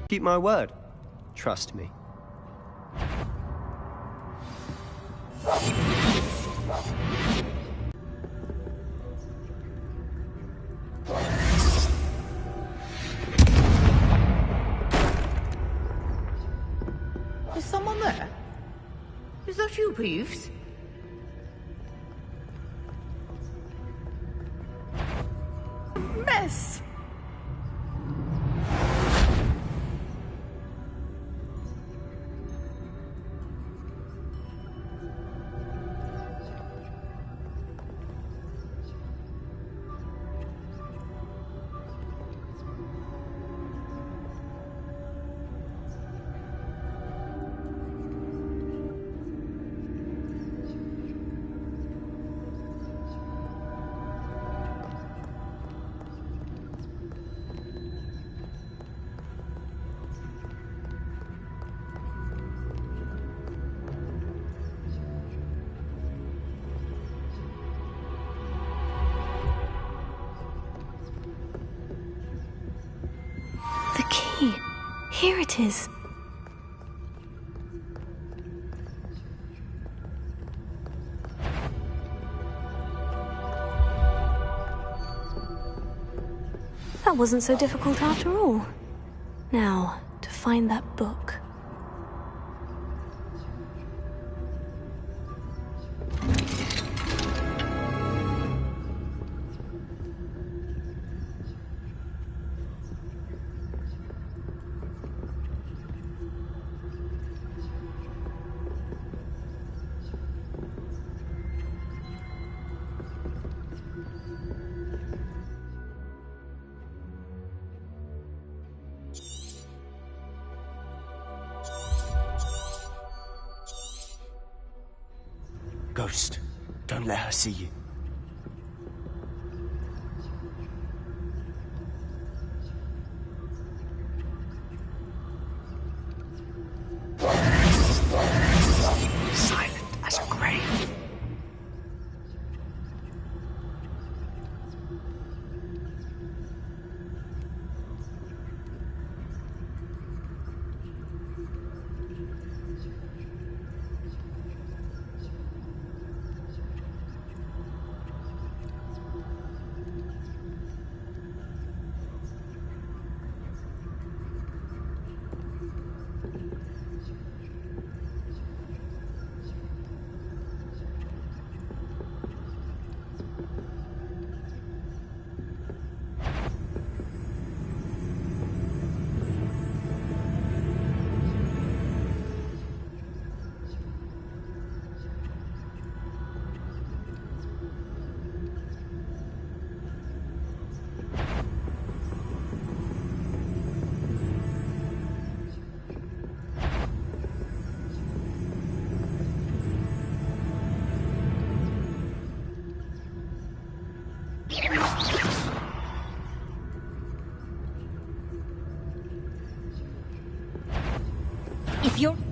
Keep my word. Trust me. Is someone there? Is that you, Peeves? Mess! The key. Here it is. That wasn't so difficult after all. Now, to find that book. Ghost, don't let her see you. Silent as a grave.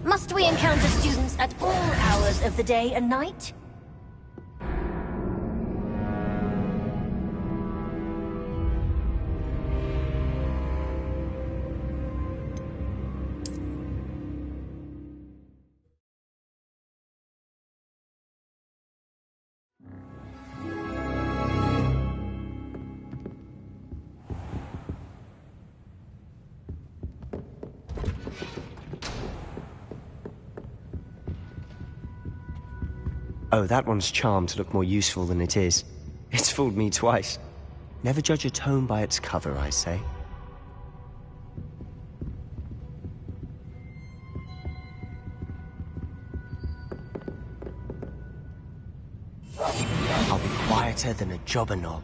Must we encounter students at all hours of the day and night? Oh, that one's charmed to look more useful than it is. It's fooled me twice. Never judge a tome by its cover, I say. I'll be quieter than a jobber knob.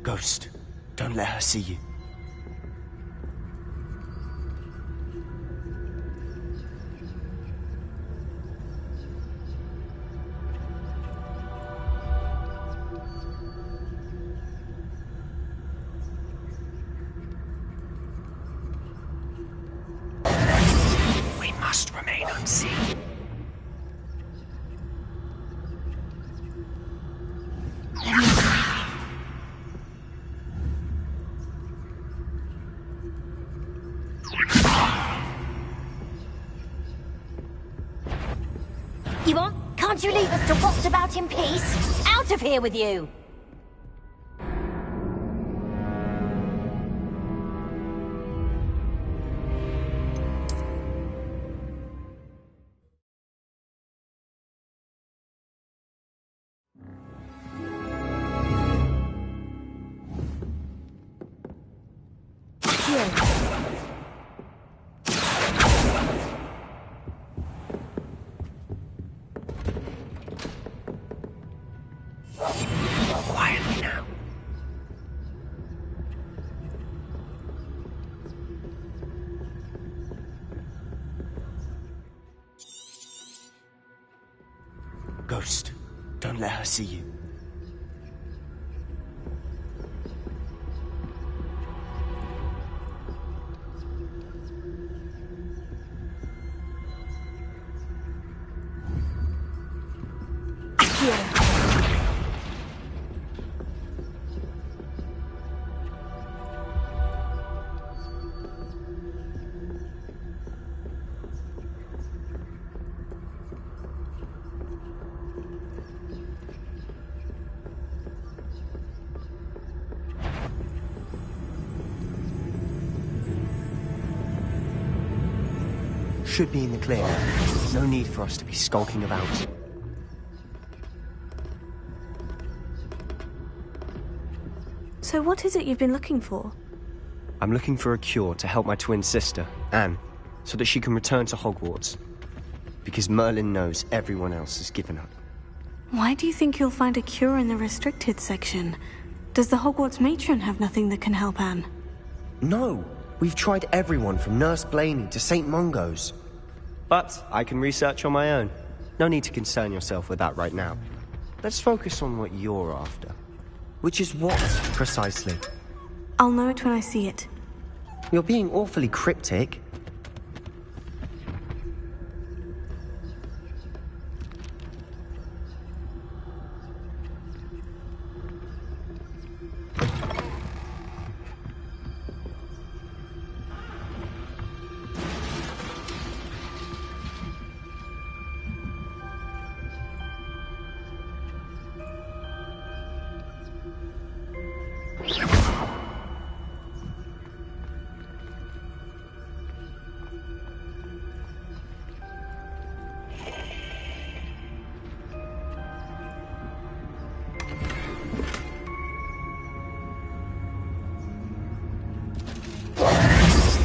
Ghost, don't let her see you. remain unseen. You what? Can't you leave us to watch about in peace? Out of here with you! Quietly now. Ghost, don't let her see you. Should be in the clear. No need for us to be skulking about. So what is it you've been looking for? I'm looking for a cure to help my twin sister, Anne, so that she can return to Hogwarts. Because Merlin knows everyone else has given up. Why do you think you'll find a cure in the restricted section? Does the Hogwarts matron have nothing that can help Anne? No! We've tried everyone from Nurse Blaney to St. Mungo's. But I can research on my own. No need to concern yourself with that right now. Let's focus on what you're after. Which is what, precisely? I'll know it when I see it. You're being awfully cryptic.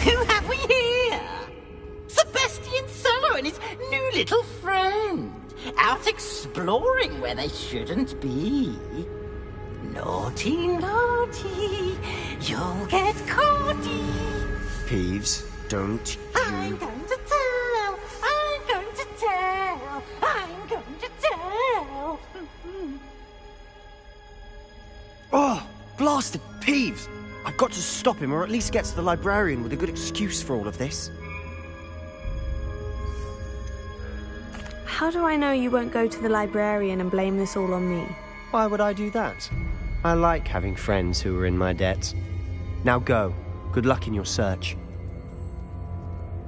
Who have we here? Sebastian Sallow and his new little friend. Out exploring where they shouldn't be. Naughty, naughty. You'll get caughty. Peeves, don't I'm you... going to tell. I'm going to tell. I'm going to tell. Oh, blasted Peeves! I've got to stop him, or at least get to the librarian with a good excuse for all of this. How do I know you won't go to the librarian and blame this all on me? Why would I do that? I like having friends who are in my debt. Now go. Good luck in your search.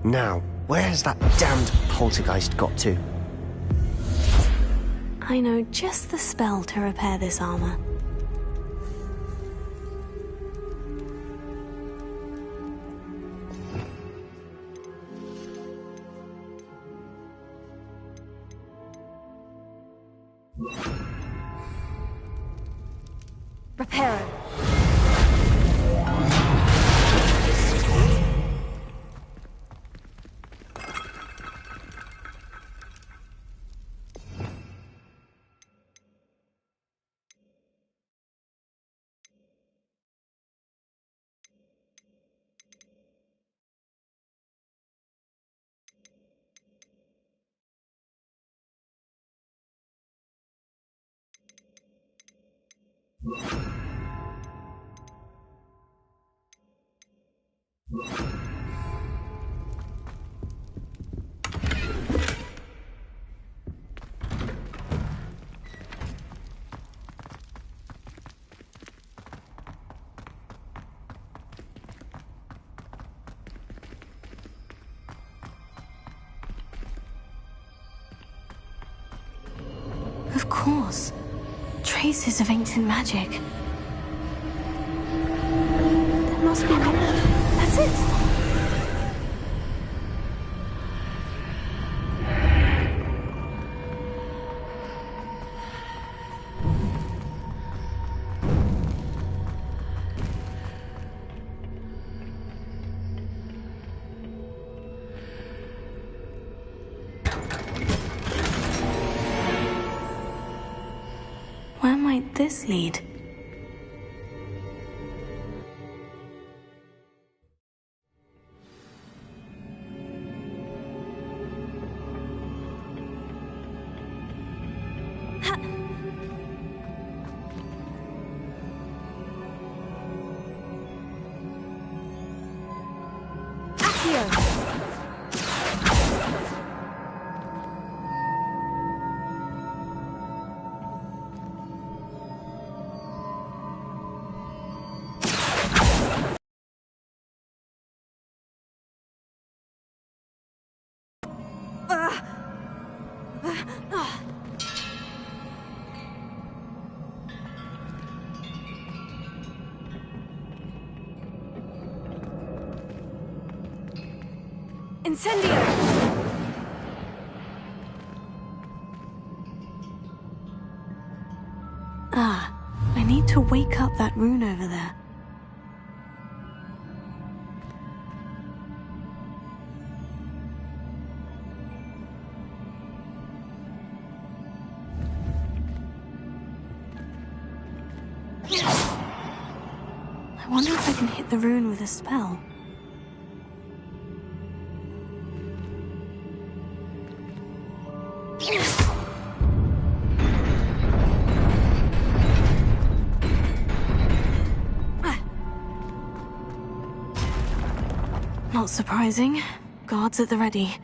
Now, where has that damned poltergeist got to? I know just the spell to repair this armor. Reparo. course. Traces of ancient magic. There must be more. That's it! Where might this lead? Incendio! Ah, I need to wake up that rune over there. I wonder if I can hit the rune with a spell. Not surprising. Guards at the ready.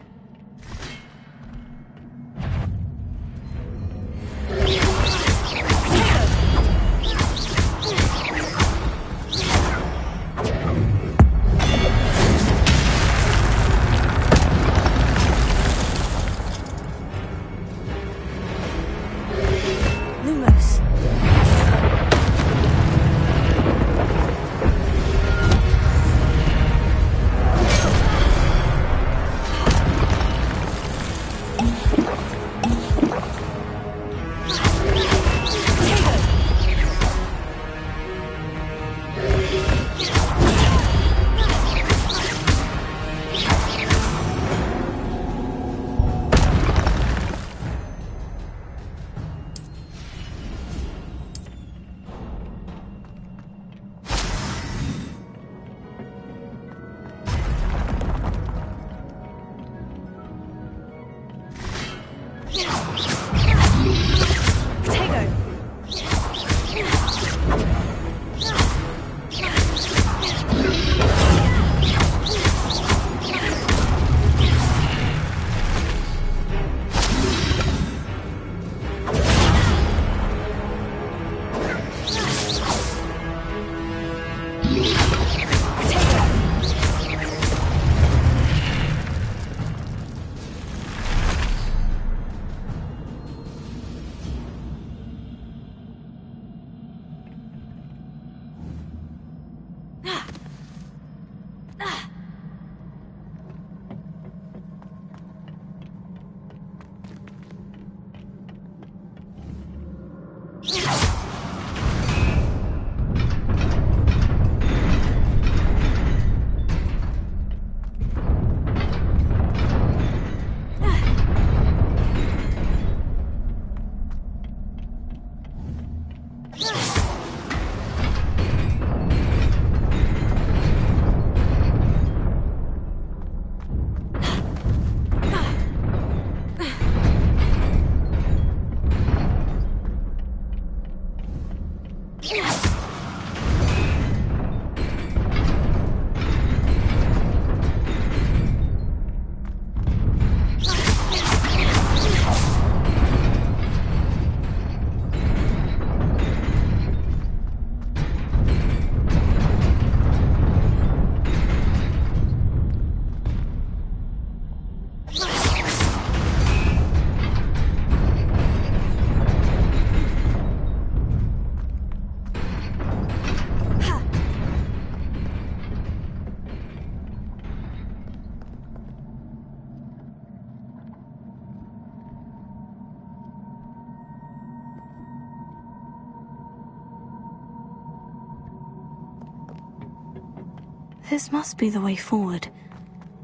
This must be the way forward.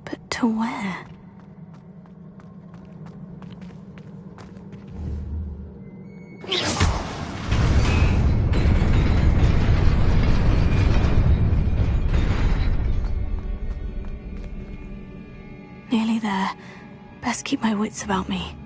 But to where? Nearly there. Best keep my wits about me.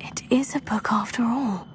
It is a book after all.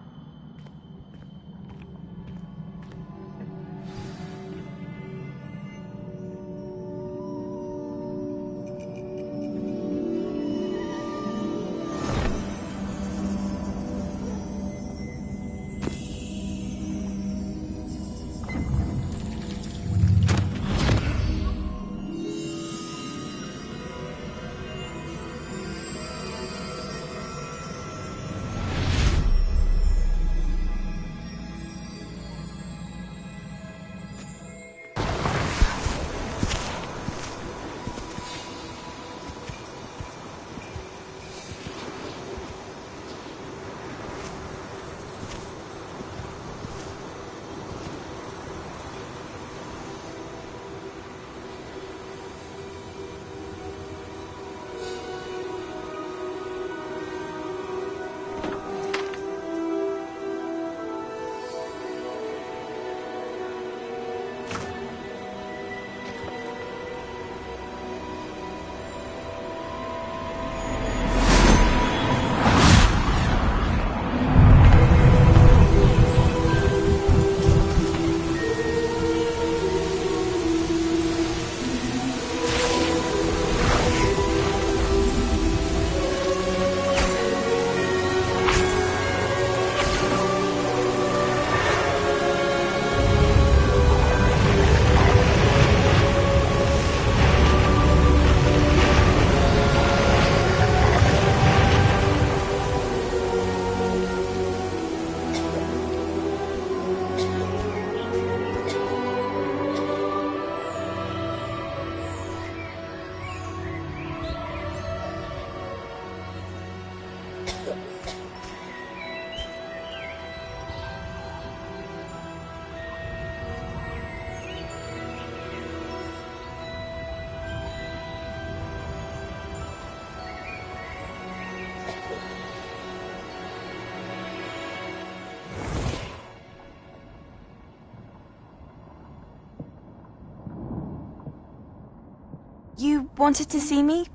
You wanted to see me?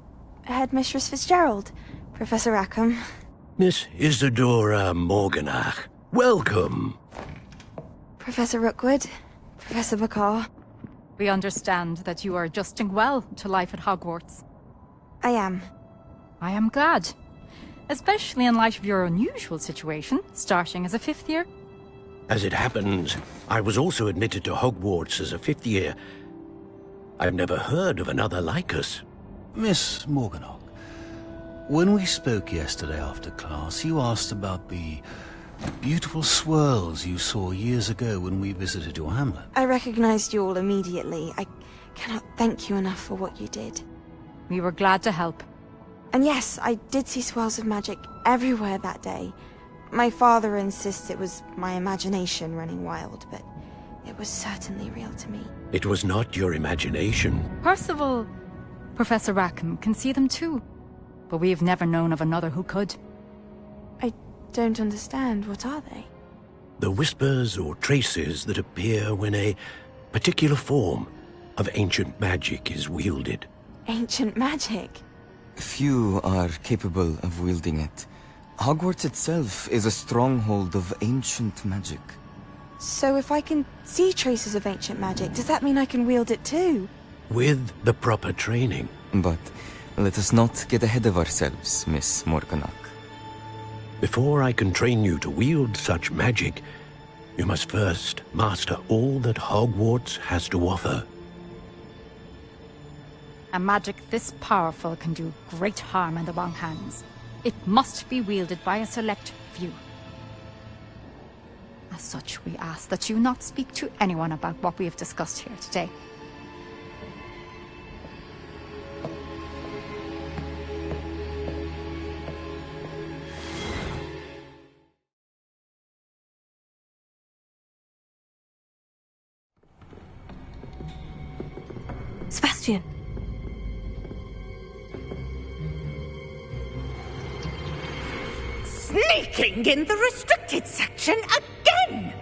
Headmistress Fitzgerald, Professor Rackham. Miss Isadora Morganach, welcome. Professor Rookwood, Professor Bakar. We understand that you are adjusting well to life at Hogwarts. I am. I am glad. Especially in light of your unusual situation, starting as a 5th year. As it happens, I was also admitted to Hogwarts as a 5th year. I've never heard of another like us. Miss Morganach, when we spoke yesterday after class, you asked about the beautiful swirls you saw years ago when we visited your hamlet. I recognized you all immediately. I cannot thank you enough for what you did. We were glad to help. And yes, I did see swirls of magic everywhere that day. My father insists it was my imagination running wild, but it was certainly real to me. It was not your imagination. Percival, Professor Rackham can see them too. But we have never known of another who could. I don't understand. What are they? The whispers or traces that appear when a particular form of ancient magic is wielded. Ancient magic? Few are capable of wielding it. Hogwarts itself is a stronghold of ancient magic. So if I can see traces of ancient magic, does that mean I can wield it too? With the proper training. But let us not get ahead of ourselves, Miss Morganach. Before I can train you to wield such magic, you must first master all that Hogwarts has to offer. A magic this powerful can do great harm in the wrong hands. It must be wielded by a select few. As such, we ask that you not speak to anyone about what we have discussed here today. Sebastian! Sneaking in the restricted section again!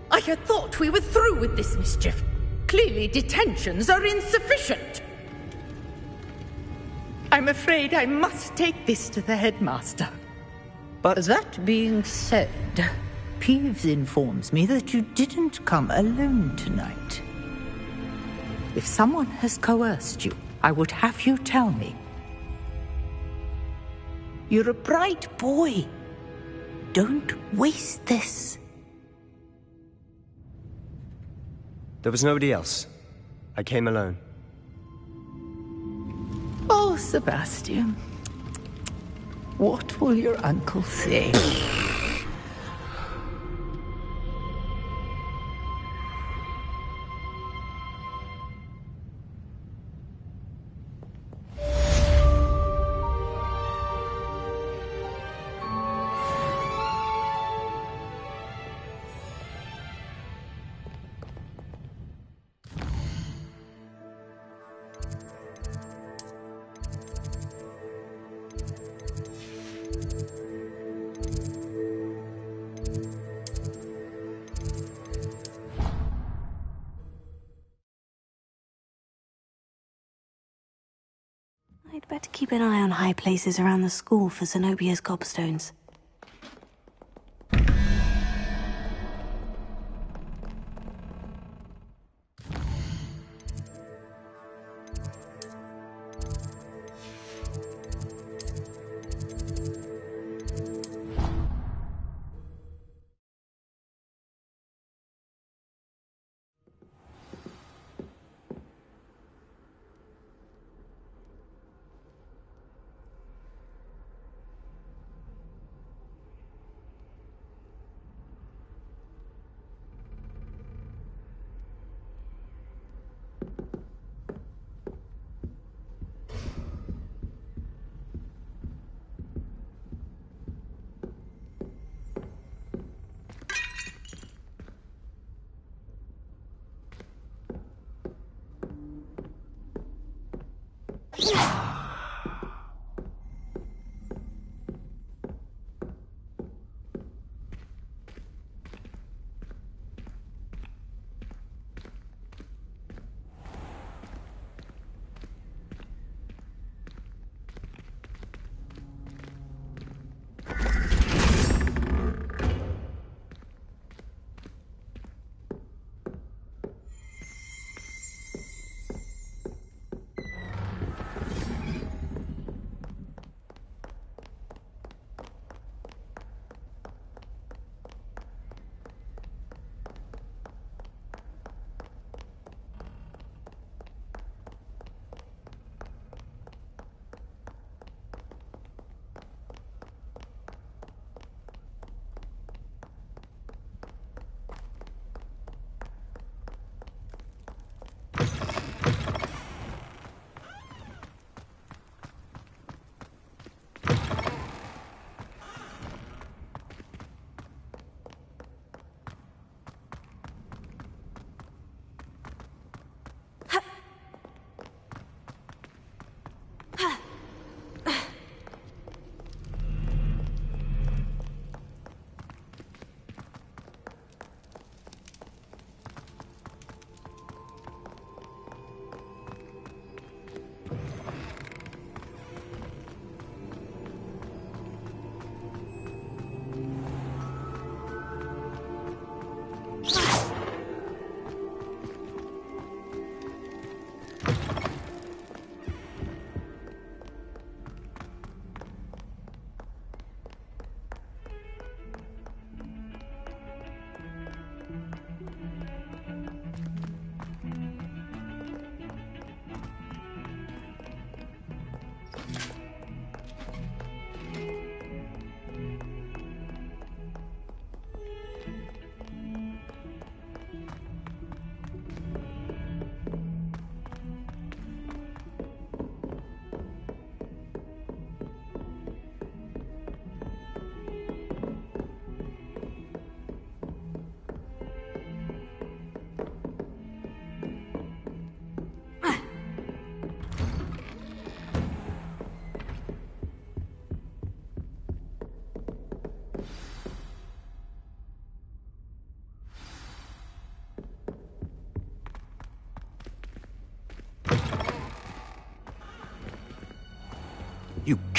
I had thought we were through with this mischief. Clearly detentions are insufficient. I'm afraid I must take this to the headmaster. But That being said, Peeves informs me that you didn't come alone tonight. If someone has coerced you, I would have you tell me. You're a bright boy. Don't waste this. there was nobody else. I came alone. Oh, Sebastian. What will your uncle say? I'd better keep an eye on high places around the school for Zenobia's gobstones.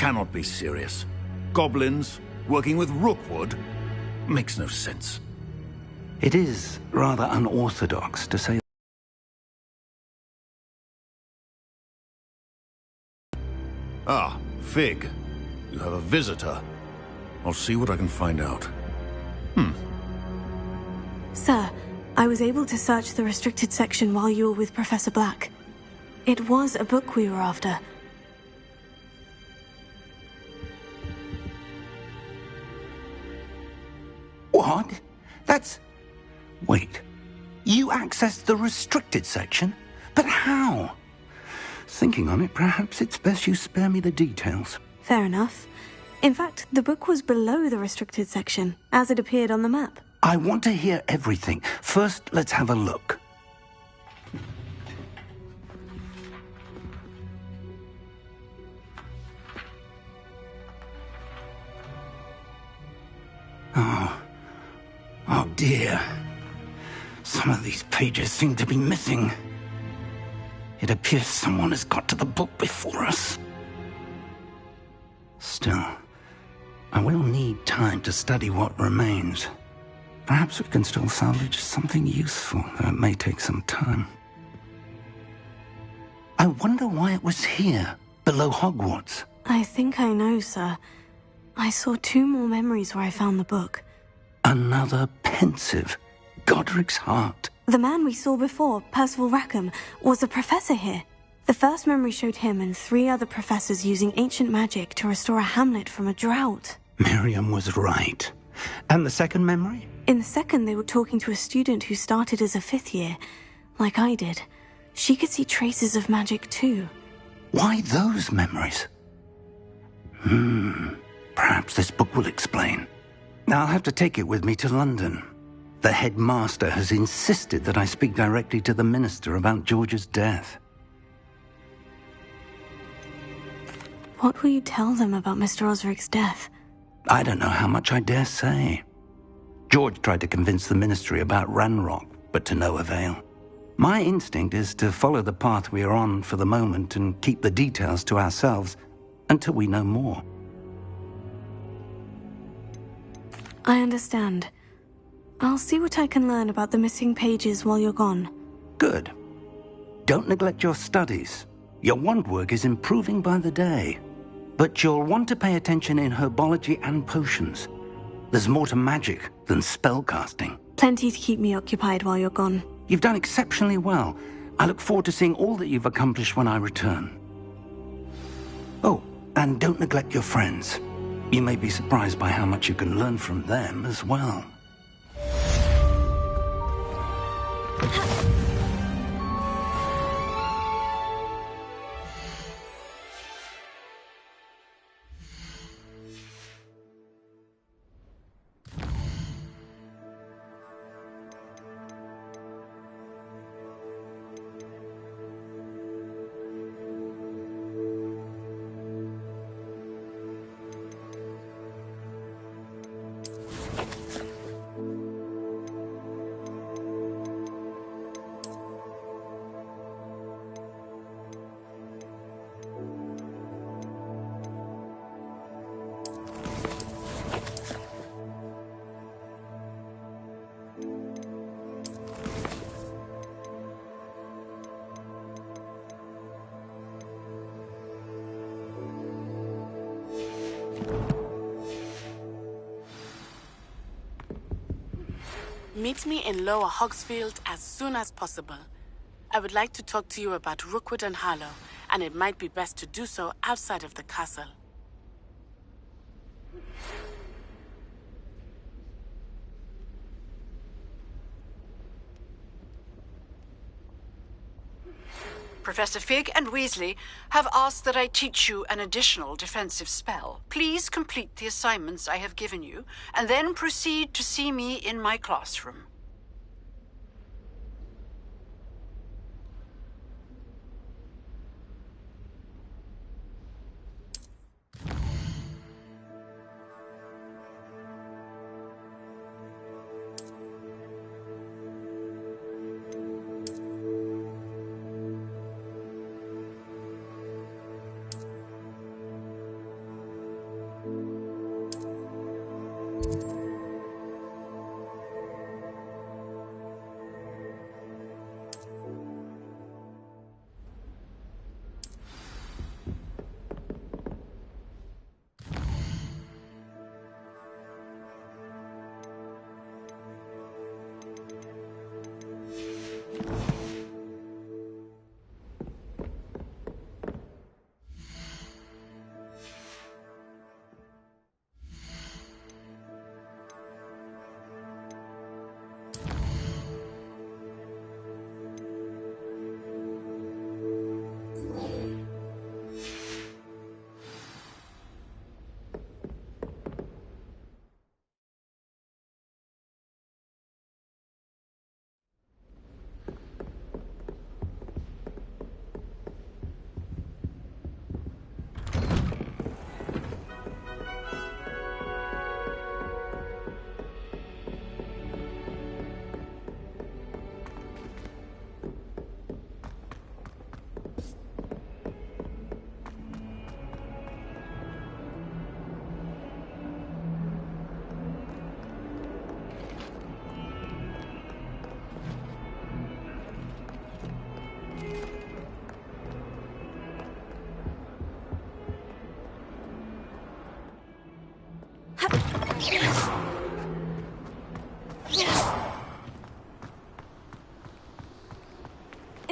cannot be serious. Goblins working with Rookwood makes no sense. It is rather unorthodox, to say. Ah, Fig. You have a visitor. I'll see what I can find out. Sir, I was able to search the restricted section while you were with Professor Black. It was a book we were after. What? That's... Wait. You accessed the restricted section? But how? Thinking on it, perhaps it's best you spare me the details. Fair enough. In fact, the book was below the restricted section, as it appeared on the map. I want to hear everything. First, let's have a look. Oh dear. Some of these pages seem to be missing. It appears someone has got to the book before us. Still, I will need time to study what remains. Perhaps we can still salvage something useful, though it may take some time. I wonder why it was here, below Hogwarts. I think I know, sir. I saw 2 more memories where I found the book. Another pensive. Godric's heart. The man we saw before, Percival Rackham, was a professor here. The first memory showed him and 3 other professors using ancient magic to restore a hamlet from a drought. Miriam was right. And the second memory? In the second, they were talking to a student who started as a 5th year, like I did. She could see traces of magic too. Why those memories? Perhaps this book will explain. I'll have to take it with me to London. The headmaster has insisted that I speak directly to the minister about George's death. What will you tell them about Mr. Osric's death? I don't know how much I dare say. George tried to convince the ministry about Ranrock, but to no avail. My instinct is to follow the path we are on for the moment and keep the details to ourselves until we know more. I understand. I'll see what I can learn about the missing pages while you're gone. Good. Don't neglect your studies. Your wand work is improving by the day. But you'll want to pay attention in herbology and potions. There's more to magic than spellcasting. Plenty to keep me occupied while you're gone. You've done exceptionally well. I look forward to seeing all that you've accomplished when I return. Oh, and don't neglect your friends. You may be surprised by how much you can learn from them as well. Meet me in Lower Hogsfield as soon as possible. I would like to talk to you about Rookwood and Harlow, and it might be best to do so outside of the castle. Professor Fig and Weasley have asked that I teach you an additional defensive spell. Please complete the assignments I have given you, and then proceed to see me in my classroom.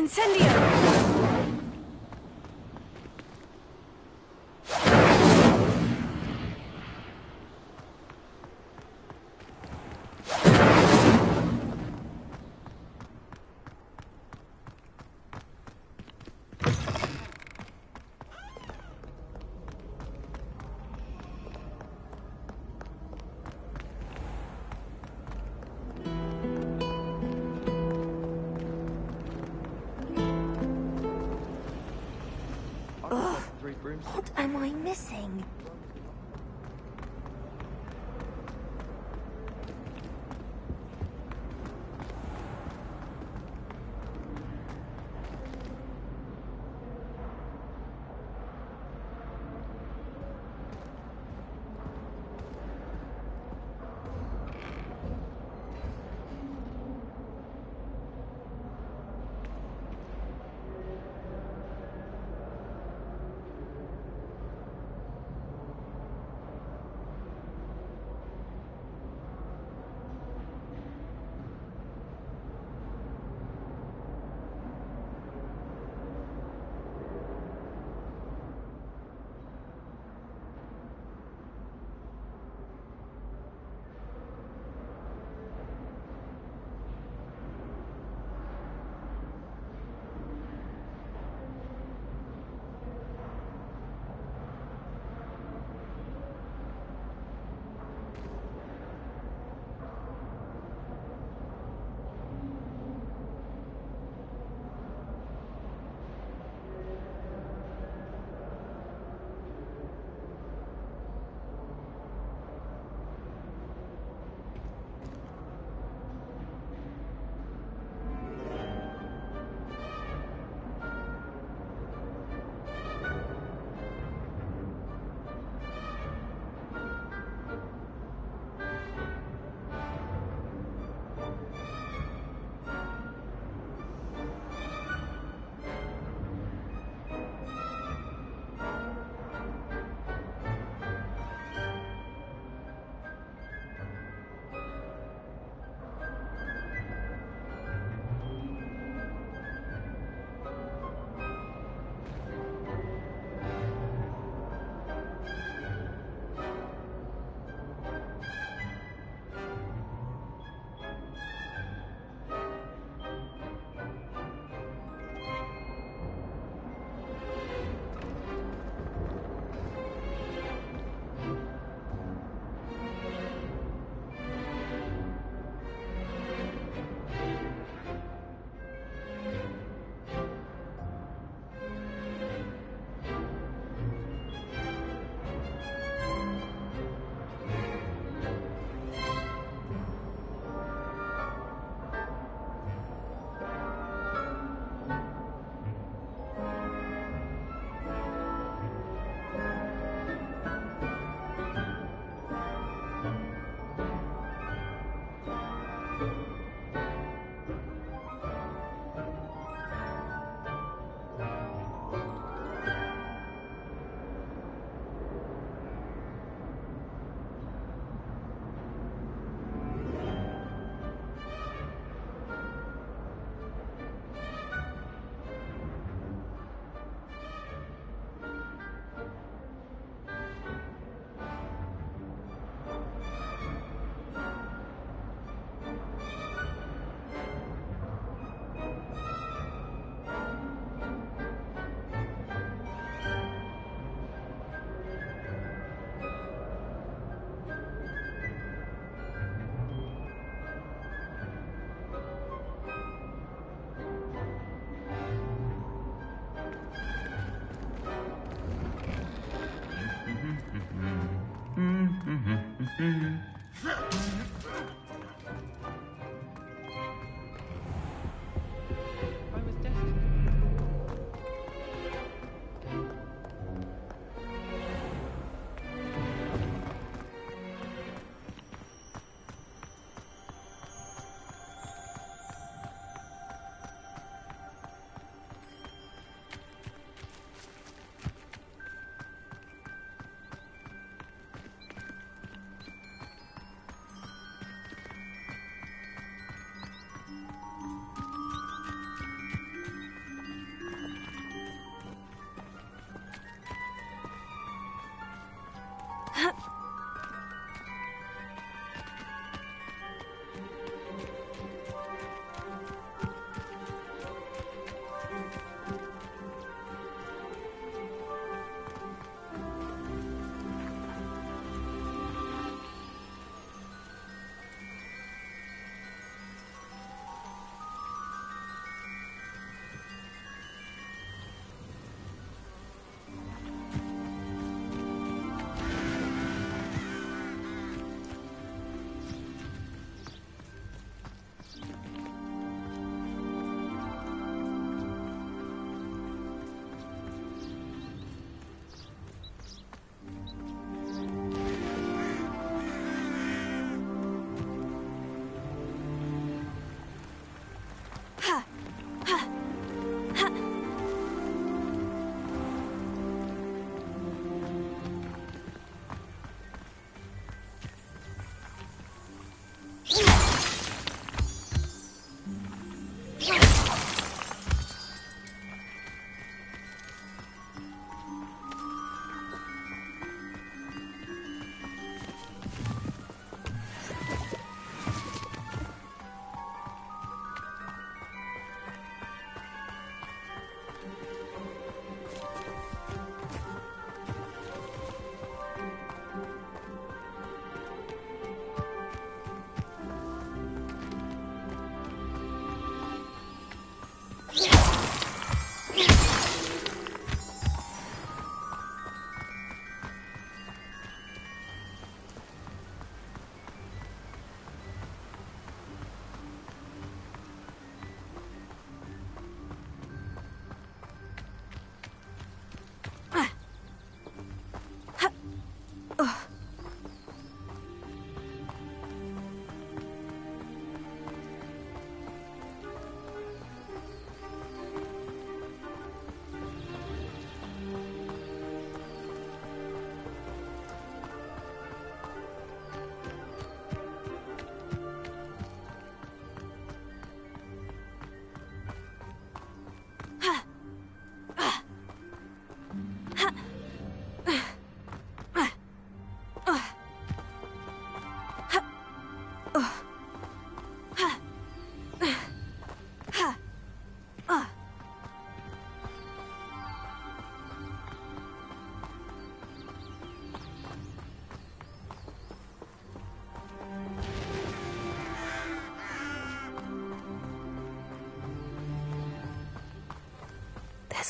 Incendio! What am I missing?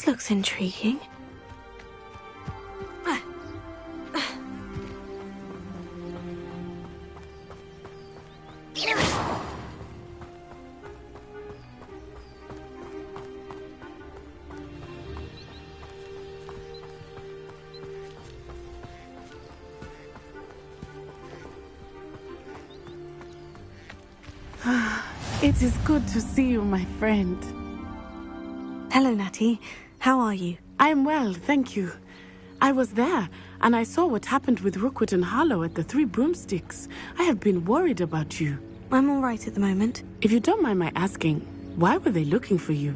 This looks intriguing. It is good to see you, my friend. Hello, Natty. How are you? I'm well, thank you. I was there, and I saw what happened with Rookwood and Harlow at the Three Broomsticks. I have been worried about you. I'm all right at the moment. If you don't mind my asking, why were they looking for you?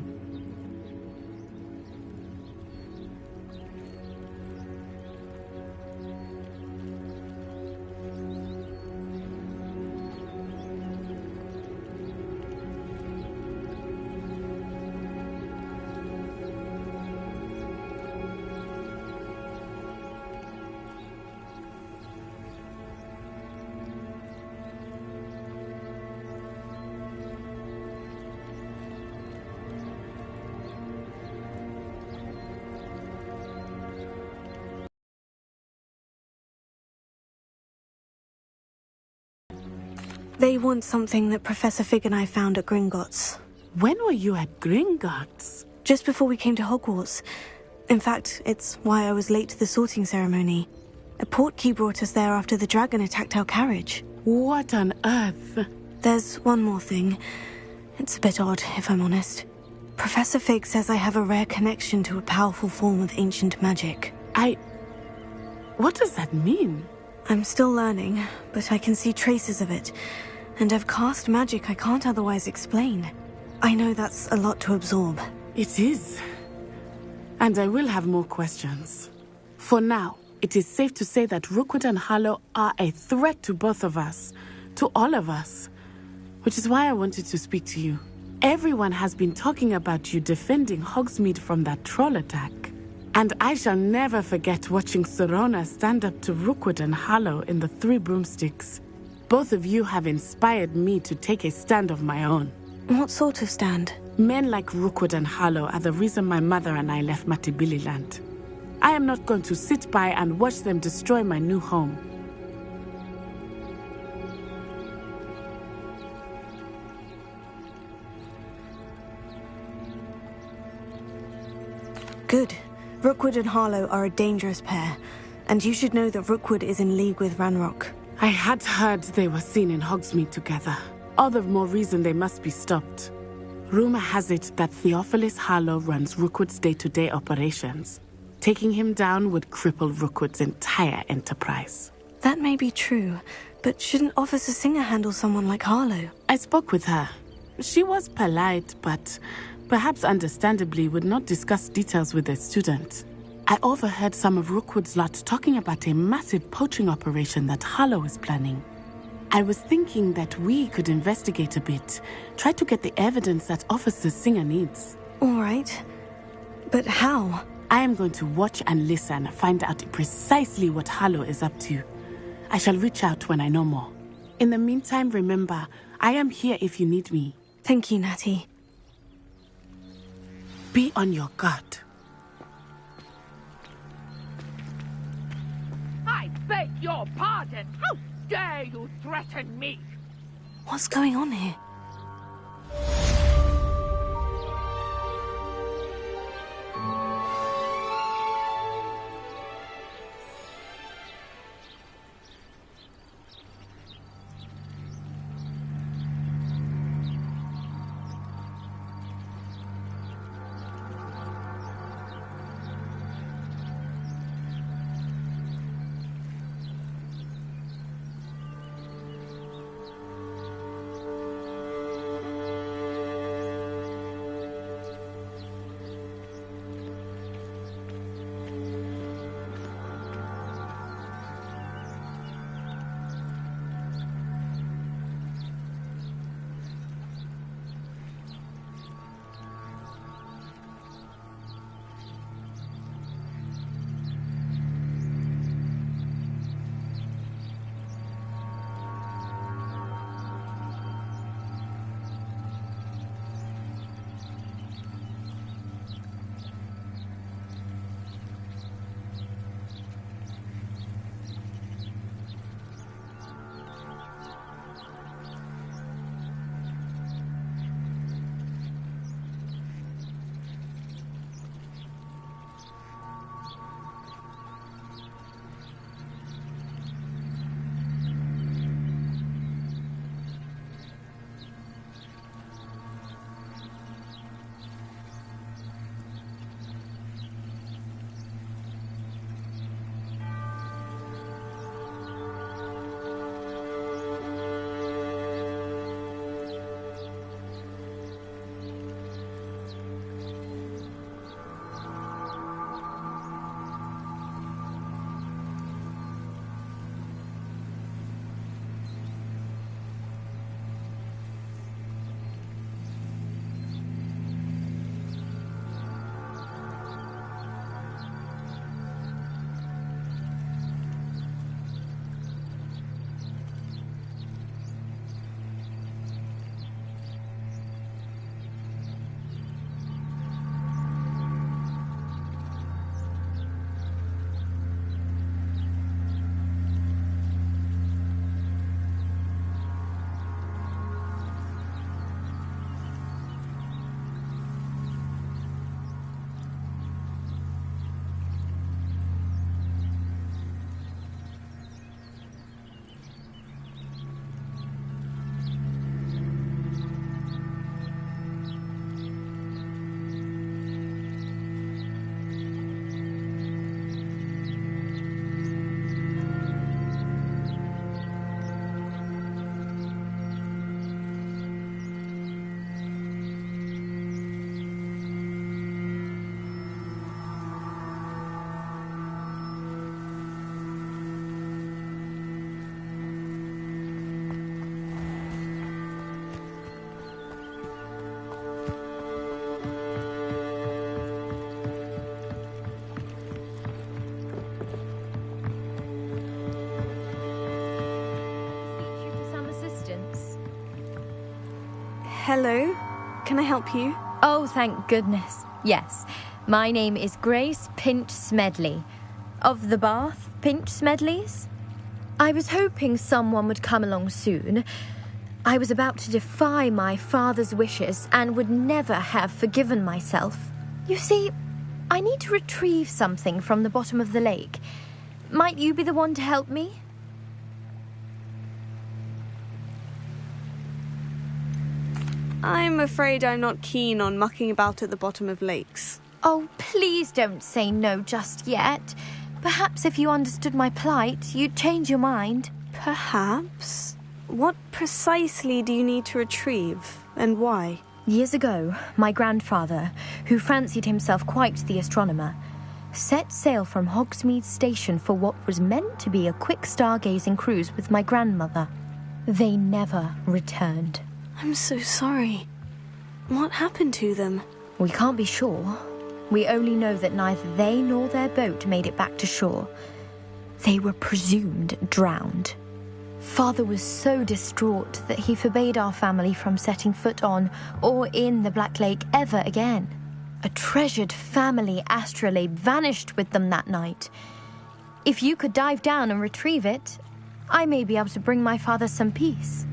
They want something that Professor Fig and I found at Gringotts. When were you at Gringotts? Just before we came to Hogwarts. In fact, it's why I was late to the sorting ceremony. A portkey brought us there after the dragon attacked our carriage. What on earth? There's one more thing. It's a bit odd, if I'm honest. Professor Fig says I have a rare connection to a powerful form of ancient magic. What does that mean? I'm still learning, but I can see traces of it. And I've cast magic I can't otherwise explain. I know that's a lot to absorb. It is. And I will have more questions. For now, it is safe to say that Rookwood and Harlow are a threat to both of us, to all of us. Which is why I wanted to speak to you. Everyone has been talking about you defending Hogsmeade from that troll attack. And I shall never forget watching Serona stand up to Rookwood and Harlow in the Three Broomsticks. Both of you have inspired me to take a stand of my own. What sort of stand? Men like Rookwood and Harlow are the reason my mother and I left Matibili land. I am not going to sit by and watch them destroy my new home. Good. Rookwood and Harlow are a dangerous pair, and you should know that Rookwood is in league with Ranrock. I had heard they were seen in Hogsmeade together. All the more reason they must be stopped. Rumor has it that Theophilus Harlow runs Rookwood's day-to-day operations. Taking him down would cripple Rookwood's entire enterprise. That may be true, but shouldn't Officer Singer handle someone like Harlow? I spoke with her. She was polite, but perhaps understandably would not discuss details with a student. I overheard some of Rookwood's lot talking about a massive poaching operation that Harlow is planning. I was thinking that we could investigate a bit, try to get the evidence that Officer Singer needs. All right. But how? I am going to watch and listen, find out precisely what Harlow is up to. I shall reach out when I know more. In the meantime, remember, I am here if you need me. Thank you, Natty. Be on your guard. I beg your pardon. How dare you threaten me? What's going on here? Hello. Can I help you? Oh, thank goodness. Yes. My name is Grace Pinch Smedley. Of the Bath Pinch Smedleys? I was hoping someone would come along soon. I was about to defy my father's wishes and would never have forgiven myself. You see, I need to retrieve something from the bottom of the lake. Might you be the one to help me? I'm afraid I'm not keen on mucking about at the bottom of lakes. Oh, please don't say no just yet. Perhaps if you understood my plight, you'd change your mind. Perhaps? What precisely do you need to retrieve, and why? Years ago, my grandfather, who fancied himself quite the astronomer, set sail from Hogsmeade Station for what was meant to be a quick stargazing cruise with my grandmother. They never returned. I'm so sorry. What happened to them? We can't be sure. We only know that neither they nor their boat made it back to shore. They were presumed drowned. Father was so distraught that he forbade our family from setting foot on or in the Black Lake ever again. A treasured family astrolabe vanished with them that night. If you could dive down and retrieve it, I may be able to bring my father some peace.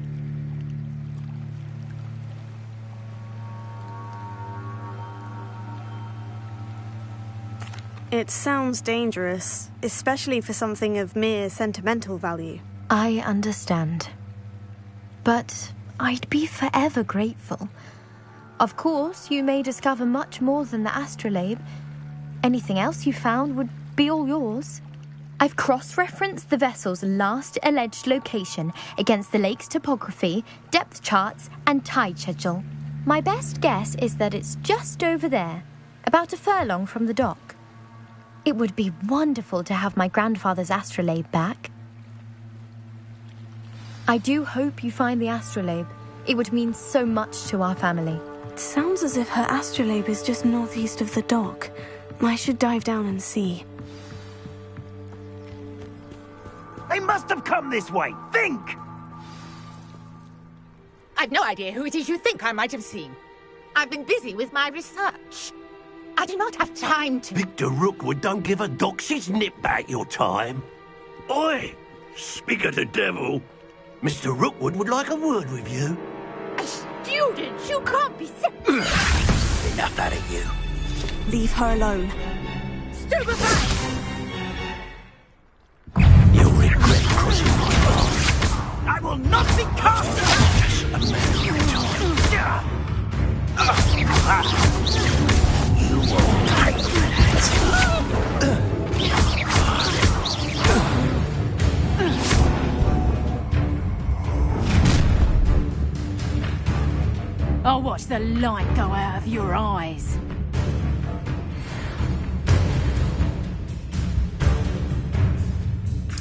It sounds dangerous, especially for something of mere sentimental value. I understand. But I'd be forever grateful. Of course, you may discover much more than the astrolabe. Anything else you found would be all yours. I've cross-referenced the vessel's last alleged location against the lake's topography, depth charts, and tide schedule. My best guess is that it's just over there, about a furlong from the dock. It would be wonderful to have my grandfather's astrolabe back. I do hope you find the astrolabe. It would mean so much to our family. It sounds as if her astrolabe is just northeast of the dock. I should dive down and see. They must have come this way. Think! I've no idea who it is you think I might have seen. I've been busy with my research. I do not have time to... Victor Rookwood don't give a doxy's nip back your time. Oi! Speak of the devil. Mr. Rookwood would like a word with you. A student? You can't be... Enough out of you. Leave her alone. Stupefy! You'll regret crossing my path. I will not be cast Just a matter of time. You won't pay for that. I'll watch the light go out of your eyes.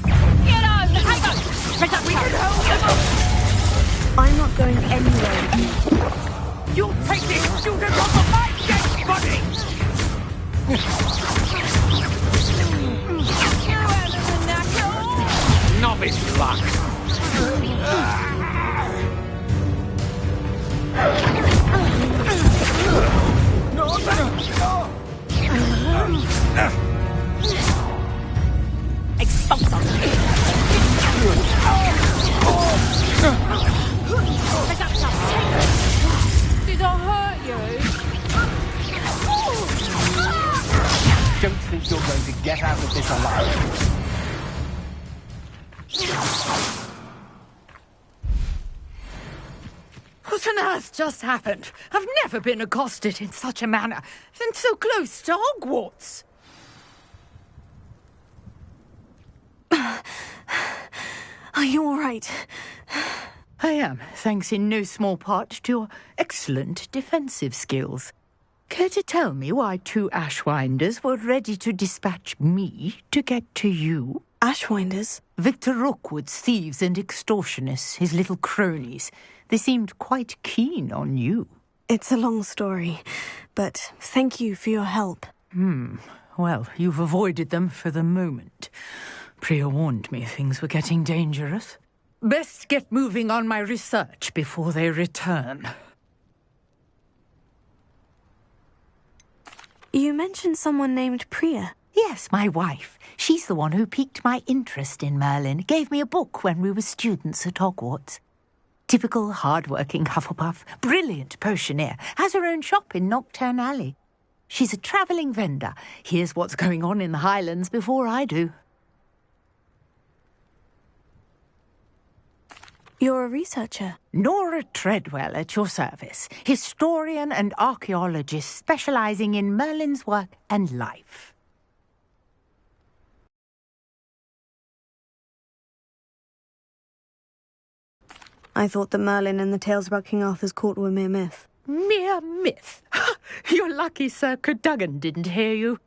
Get on! Hang on! We can hold them up! I'm not going anywhere. You'll take this student off of my dead body! Novice luck! Expulsor! Did I hurt you? Don't think you're going to get out of this alive. What on earth just happened? I've never been accosted in such a manner, and so close to Hogwarts. Are you all right? I am, thanks in no small part to your excellent defensive skills. Care to tell me why two Ashwinders were ready to dispatch me to get to you? Ashwinders? Victor Rookwood's thieves and extortionists, his little cronies. They seemed quite keen on you. It's a long story, but thank you for your help. Well, you've avoided them for the moment. Priya warned me things were getting dangerous. Best get moving on my research before they return. You mentioned someone named Priya. Yes, my wife. She's the one who piqued my interest in Merlin. Gave me a book when we were students at Hogwarts. Typical hard-working Hufflepuff, brilliant potioneer, has her own shop in Nocturne Alley. She's a travelling vendor. Hears what's going on in the Highlands before I do. You're a researcher? Nora Treadwell at your service. Historian and archaeologist specialising in Merlin's work and life. I thought that Merlin and the tales about King Arthur's court were mere myth. Mere myth? You're lucky Sir Cadogan didn't hear you.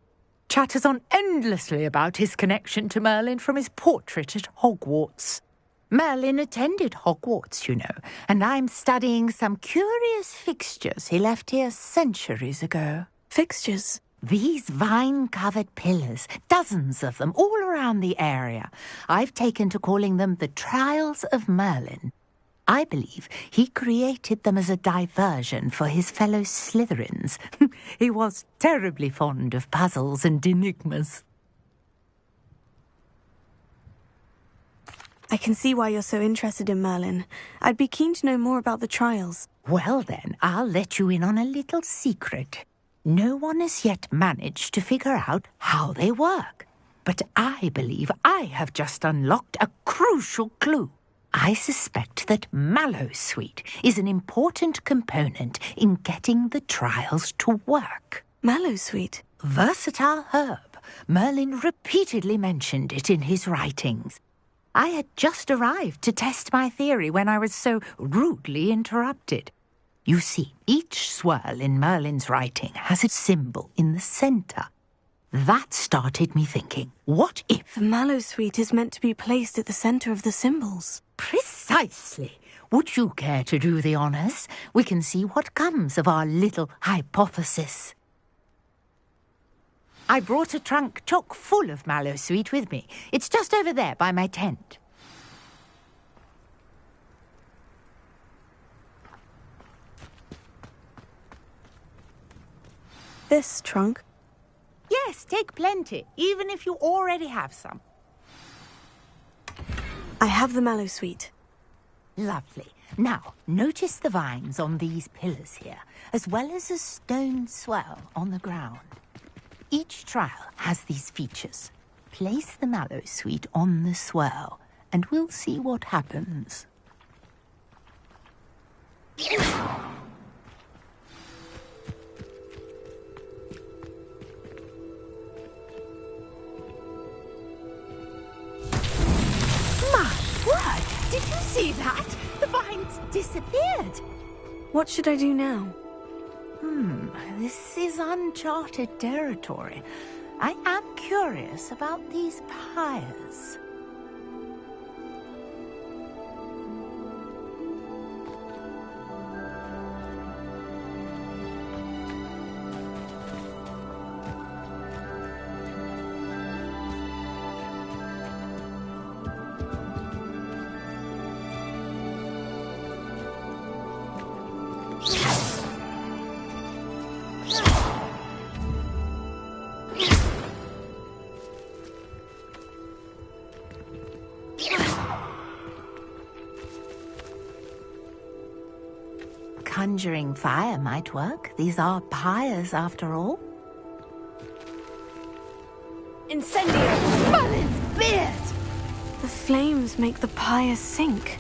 Chatters on endlessly about his connection to Merlin from his portrait at Hogwarts. Merlin attended Hogwarts, you know, and I'm studying some curious fixtures he left here centuries ago. Fixtures? These vine-covered pillars, dozens of them, all around the area. I've taken to calling them the Trials of Merlin. I believe he created them as a diversion for his fellow Slytherins. He was terribly fond of puzzles and enigmas. I can see why you're so interested in Merlin. I'd be keen to know more about the trials. Well then, I'll let you in on a little secret. No one has yet managed to figure out how they work. But I believe I have just unlocked a crucial clue. I suspect that Mallowsweet is an important component in getting the trials to work. Mallowsweet? Versatile herb. Merlin repeatedly mentioned it in his writings. I had just arrived to test my theory when I was so rudely interrupted. You see, each swirl in Merlin's writing has a symbol in the centre. That started me thinking, what if... The Mallowsweet is meant to be placed at the centre of the symbols. Precisely. Would you care to do the honours? We can see what comes of our little hypothesis. I brought a trunk chock full of Mallowsweet with me. It's just over there by my tent. This trunk? Yes, take plenty, even if you already have some. I have the Mallowsweet. Lovely. Now, notice the vines on these pillars here, as well as a stone swell on the ground. Each trial has these features. Place the Mallowsweet on the swell, and we'll see what happens. Did you see that? The vines disappeared. What should I do now? This is uncharted territory. I am curious about these pyres. Conjuring fire might work. These are pyres, after all. Incendio! Merlin's beard! The flames make the pyres sink.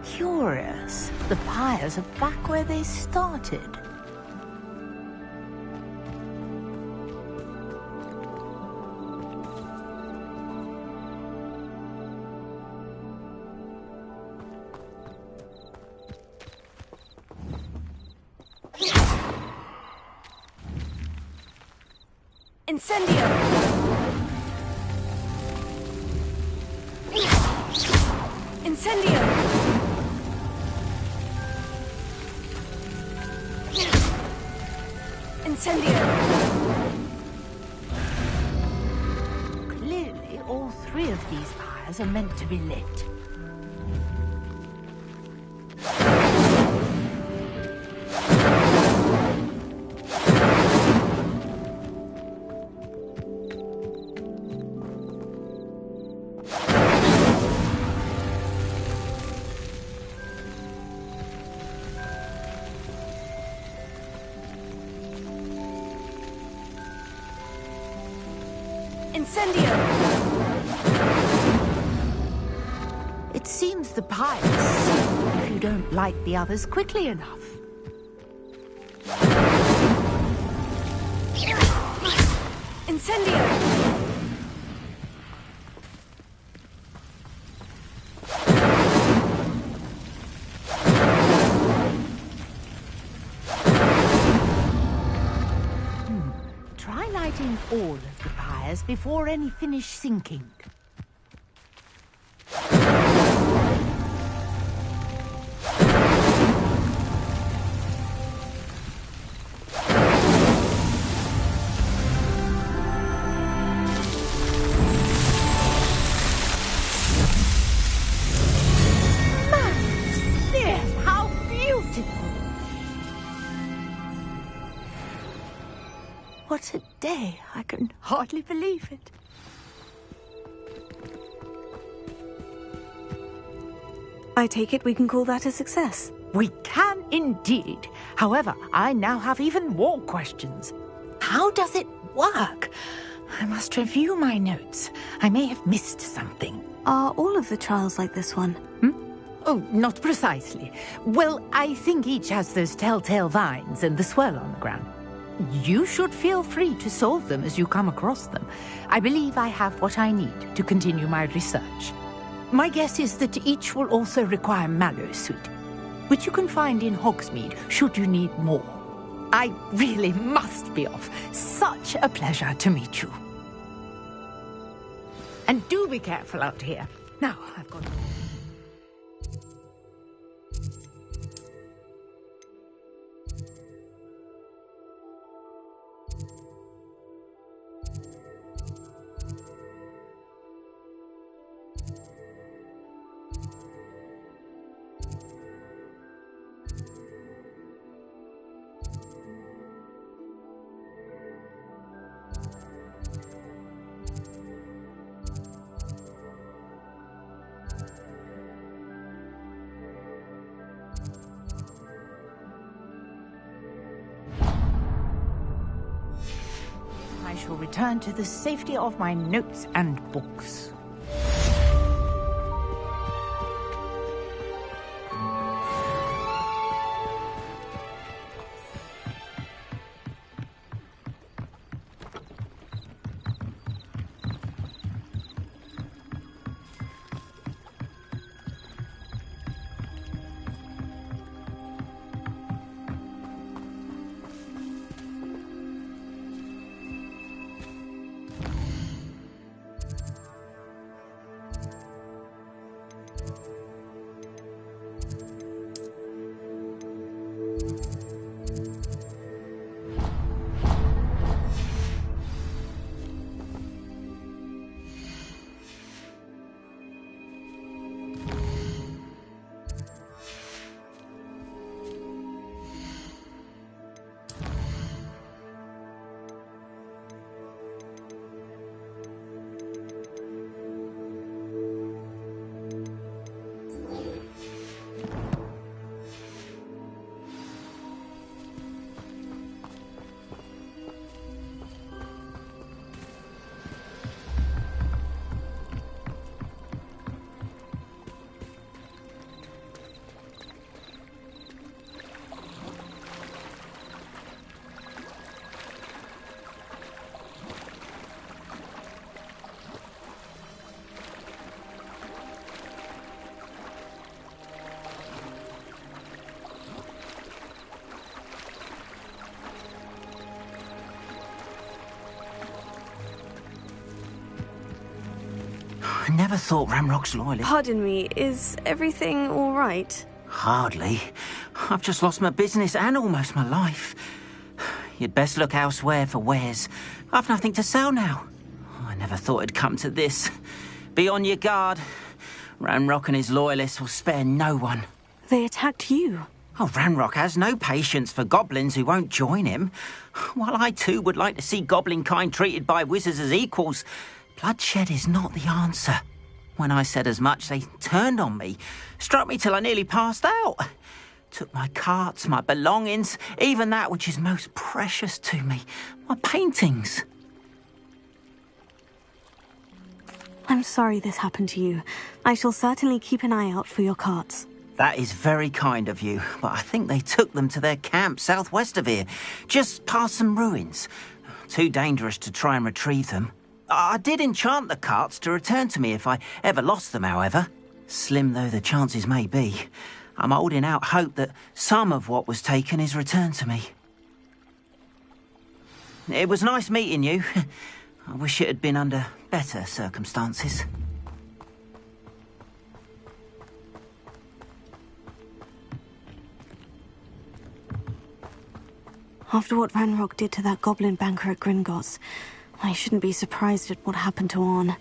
Curious. The pyres are back where they started. Incendio! Incendio! Incendio! Clearly, all three of these fires are meant to be lit. Incendio! It seems the pyres see if you don't light the others quickly enough. Incendio! Try lighting all of the pyres before any finish sinking. Yes, how beautiful! What a day! I can hardly believe it. I take it we can call that a success. We can indeed. However, I now have even more questions. How does it work? I must review my notes. I may have missed something. Are all of the trials like this one? Oh, not precisely. Well, I think each has those telltale vines and the swirl on the ground. You should feel free to solve them as you come across them. I believe I have what I need to continue my research. My guess is that each will also require mallow sweet, which you can find in Hogsmeade should you need more. I really must be off. Such a pleasure to meet you. And do be careful out here. Now, I've got... I shall return to the safety of my notes and books. I never thought Ramrock's loyalist... Pardon me, is everything all right? Hardly. I've just lost my business and almost my life. You'd best look elsewhere for wares. I've nothing to sell now. I never thought it'd come to this. Be on your guard. Ranrock and his loyalists will spare no one. They attacked you. Oh, Ranrock has no patience for goblins who won't join him. While I too would like to see goblin kind treated by wizards as equals, bloodshed is not the answer. When I said as much, they turned on me, struck me till I nearly passed out. Took my carts, my belongings, even that which is most precious to me, my paintings. I'm sorry this happened to you. I shall certainly keep an eye out for your carts. That is very kind of you, but I think they took them to their camp southwest of here, just past some ruins. Too dangerous to try and retrieve them. I did enchant the carts to return to me if I ever lost them, however. Slim though the chances may be, I'm holding out hope that some of what was taken is returned to me. It was nice meeting you. I wish it had been under better circumstances. After what Ranrock did to that goblin banker at Gringotts, I shouldn't be surprised at what happened to Orn.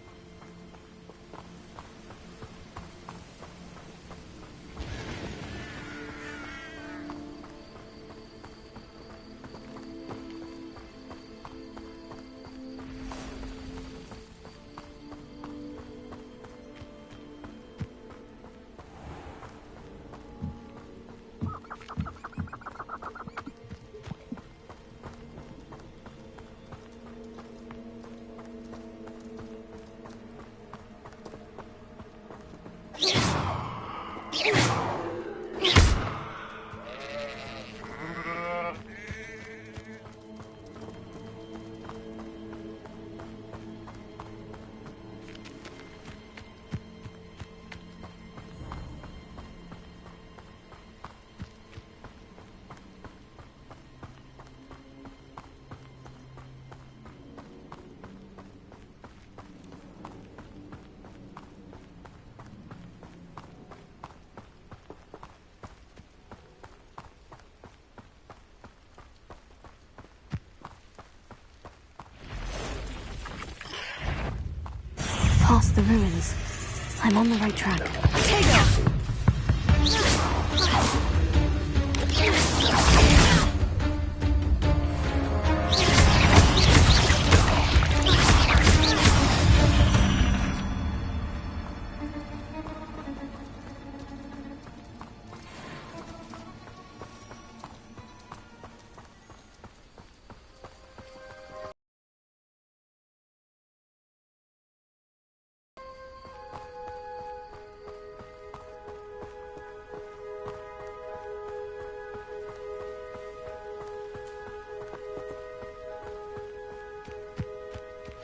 Past the ruins. I'm on the right track.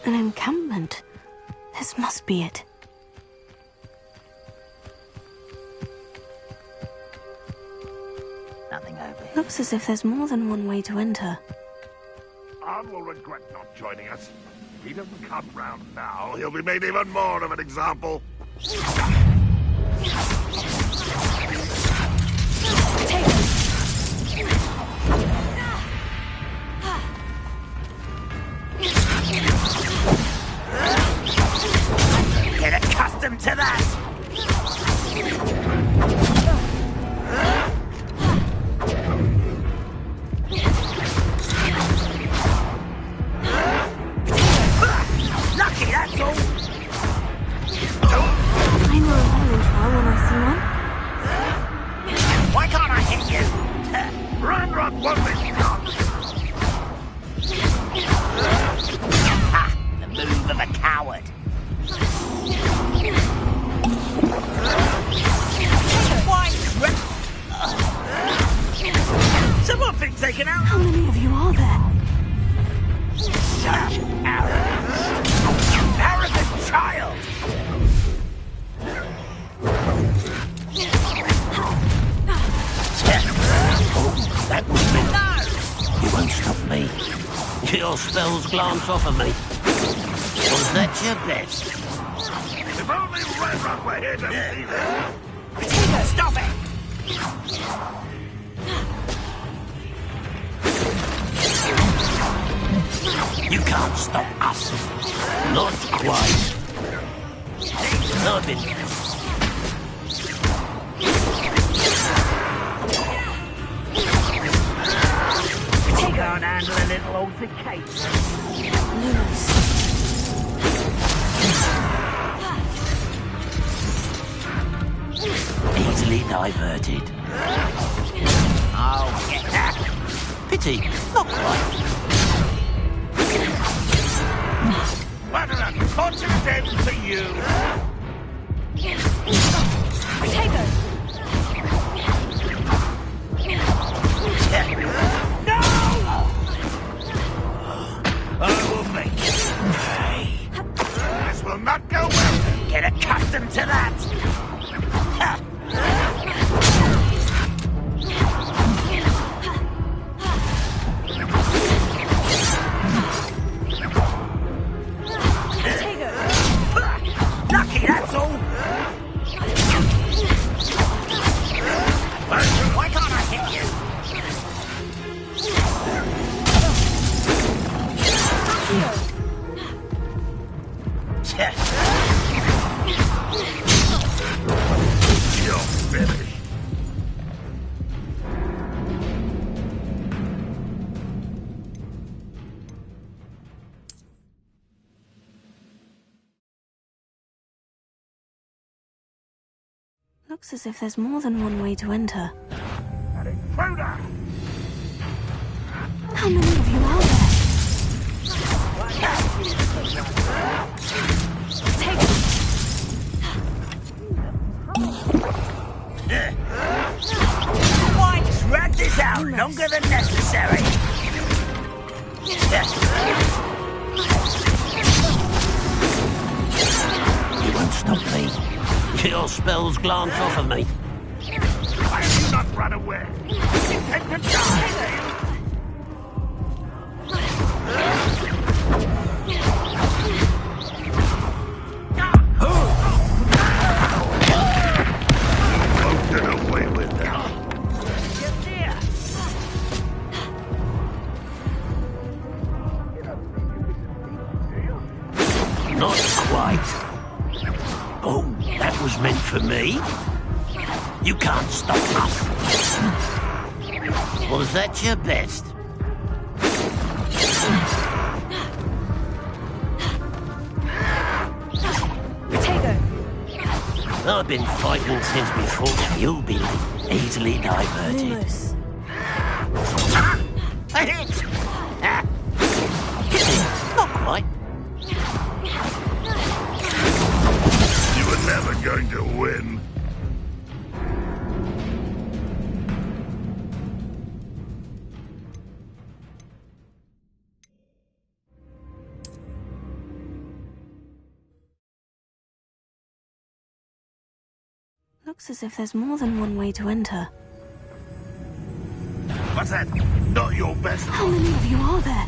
An encampment. This must be it. Nothing over here. Looks as if there's more than one way to enter. Arn will regret not joining us. If he doesn't come round now, he'll be made even more of an example. Get accustomed to that! Lucky, that's all! I know a hole in trial when I see one. Why can't I hit you? Ranrock won't let you come! Ha! The move of a coward. Why crap? Someone been taken out? How many of you are there? Such arrogance! Arrogant child! Oh, that was me. No! You won't stop me. Your spells glance off of me. Was that your best? If only Ranrock were here to see this! Stop it! You can't stop us. Not quite. I've been... Can't handle a little altercation. Easily diverted. Oh, get that. Pity, not quite. What an unfortunate end for you! Potato! No! I will make you pay. This will not go well. Get accustomed to that. Lucky, that's all. Why can't I hit you? You're finished. Looks as if there's more than one way to enter. An intruder! How many of you are there? Why drag this out longer than necessary? You won't stop me. Your spells glance off of me. Why have you not run away? Intend to die! Won't get away with that. Not quite. Oh, that was meant for me? You can't stop us. Was that your best? Potato! I've been fighting since before you'll be easily diverted. Lumos. A hit! Not quite. You were never going to win. Looks as if there's more than one way to enter. What's that? Not your best. How many of you are there?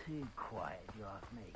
too quiet, if you ask me.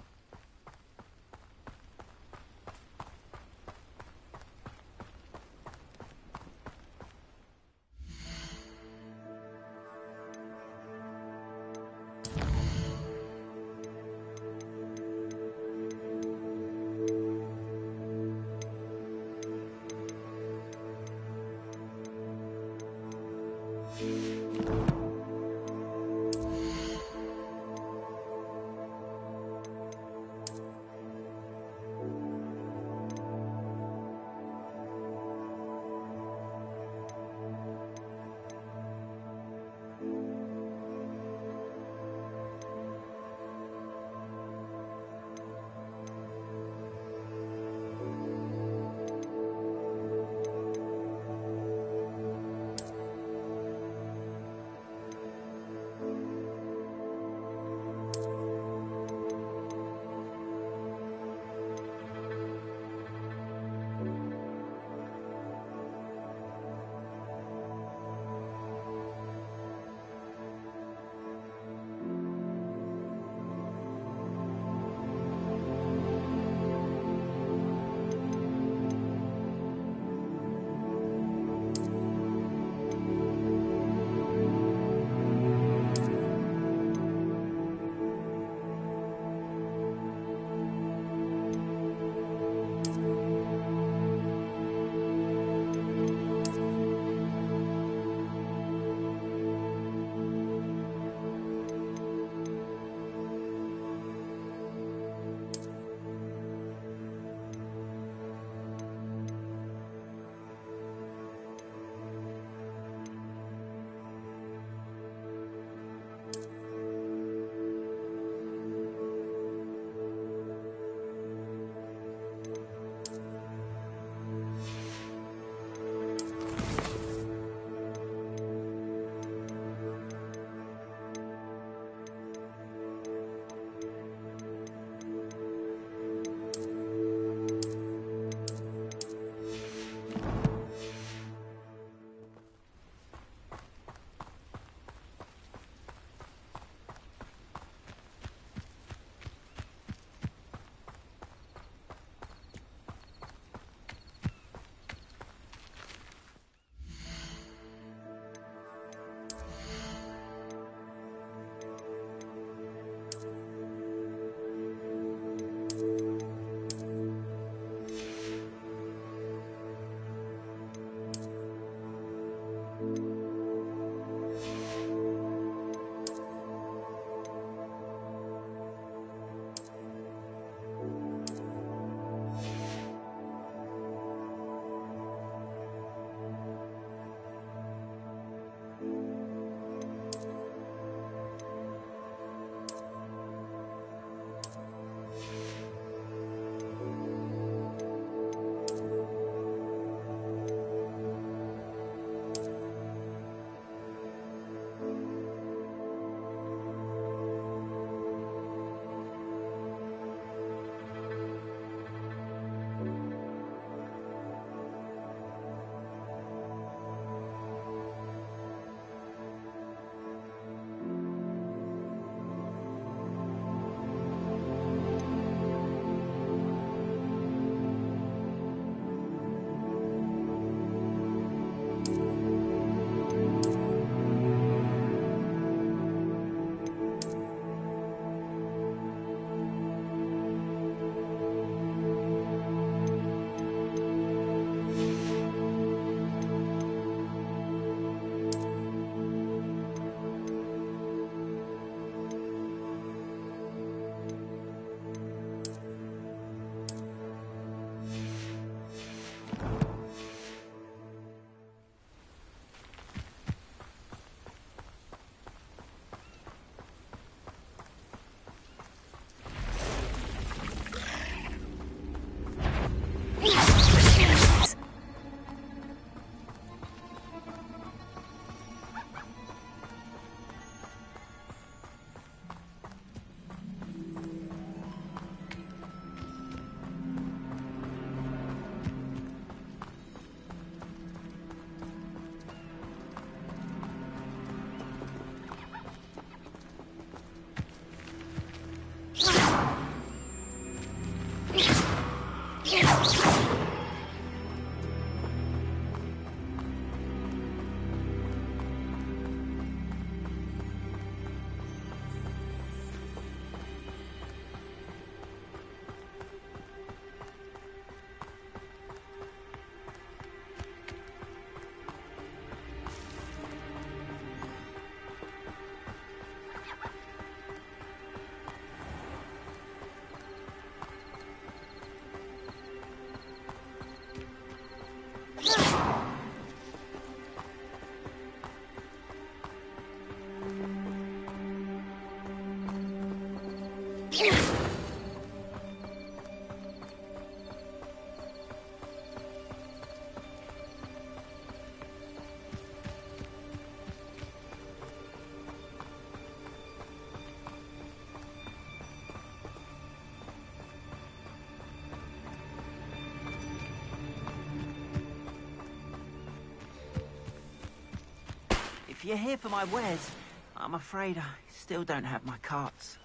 if you're here for my wares, I'm afraid I still don't have my carts.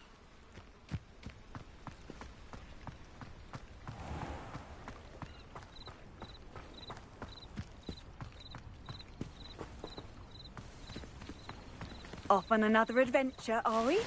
Off on another adventure, are we?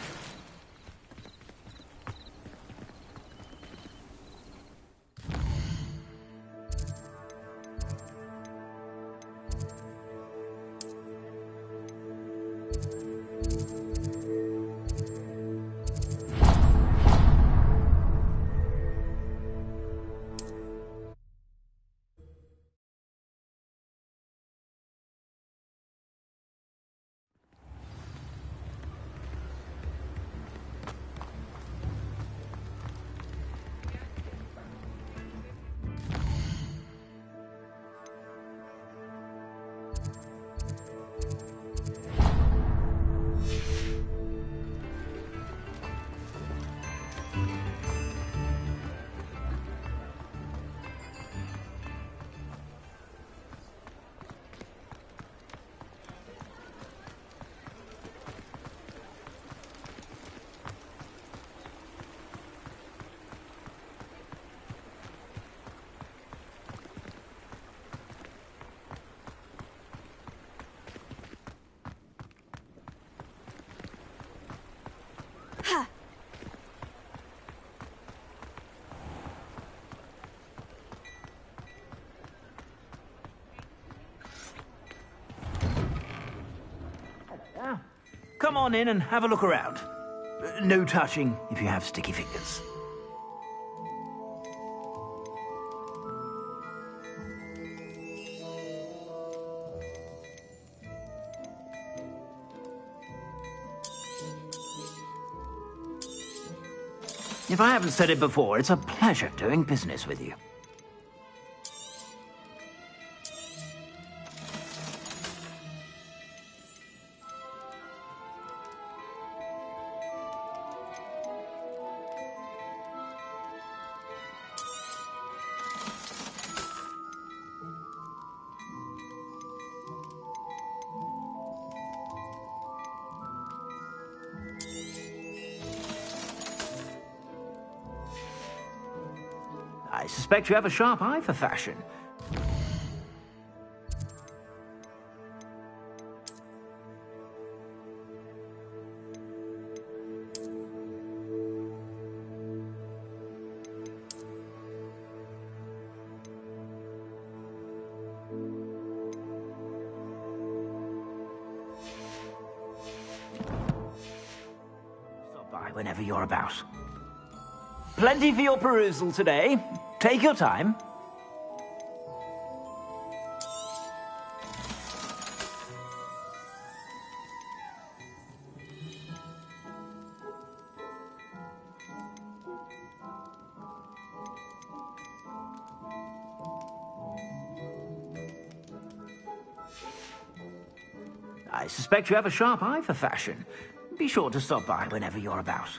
Come on in and have a look around. No touching if you have sticky fingers. If I haven't said it before, it's a pleasure doing business with you. I suspect you have a sharp eye for fashion. Stop by whenever you're about. Plenty for your perusal today. Take your time. I suspect you have a sharp eye for fashion. Be sure to stop by whenever you're about.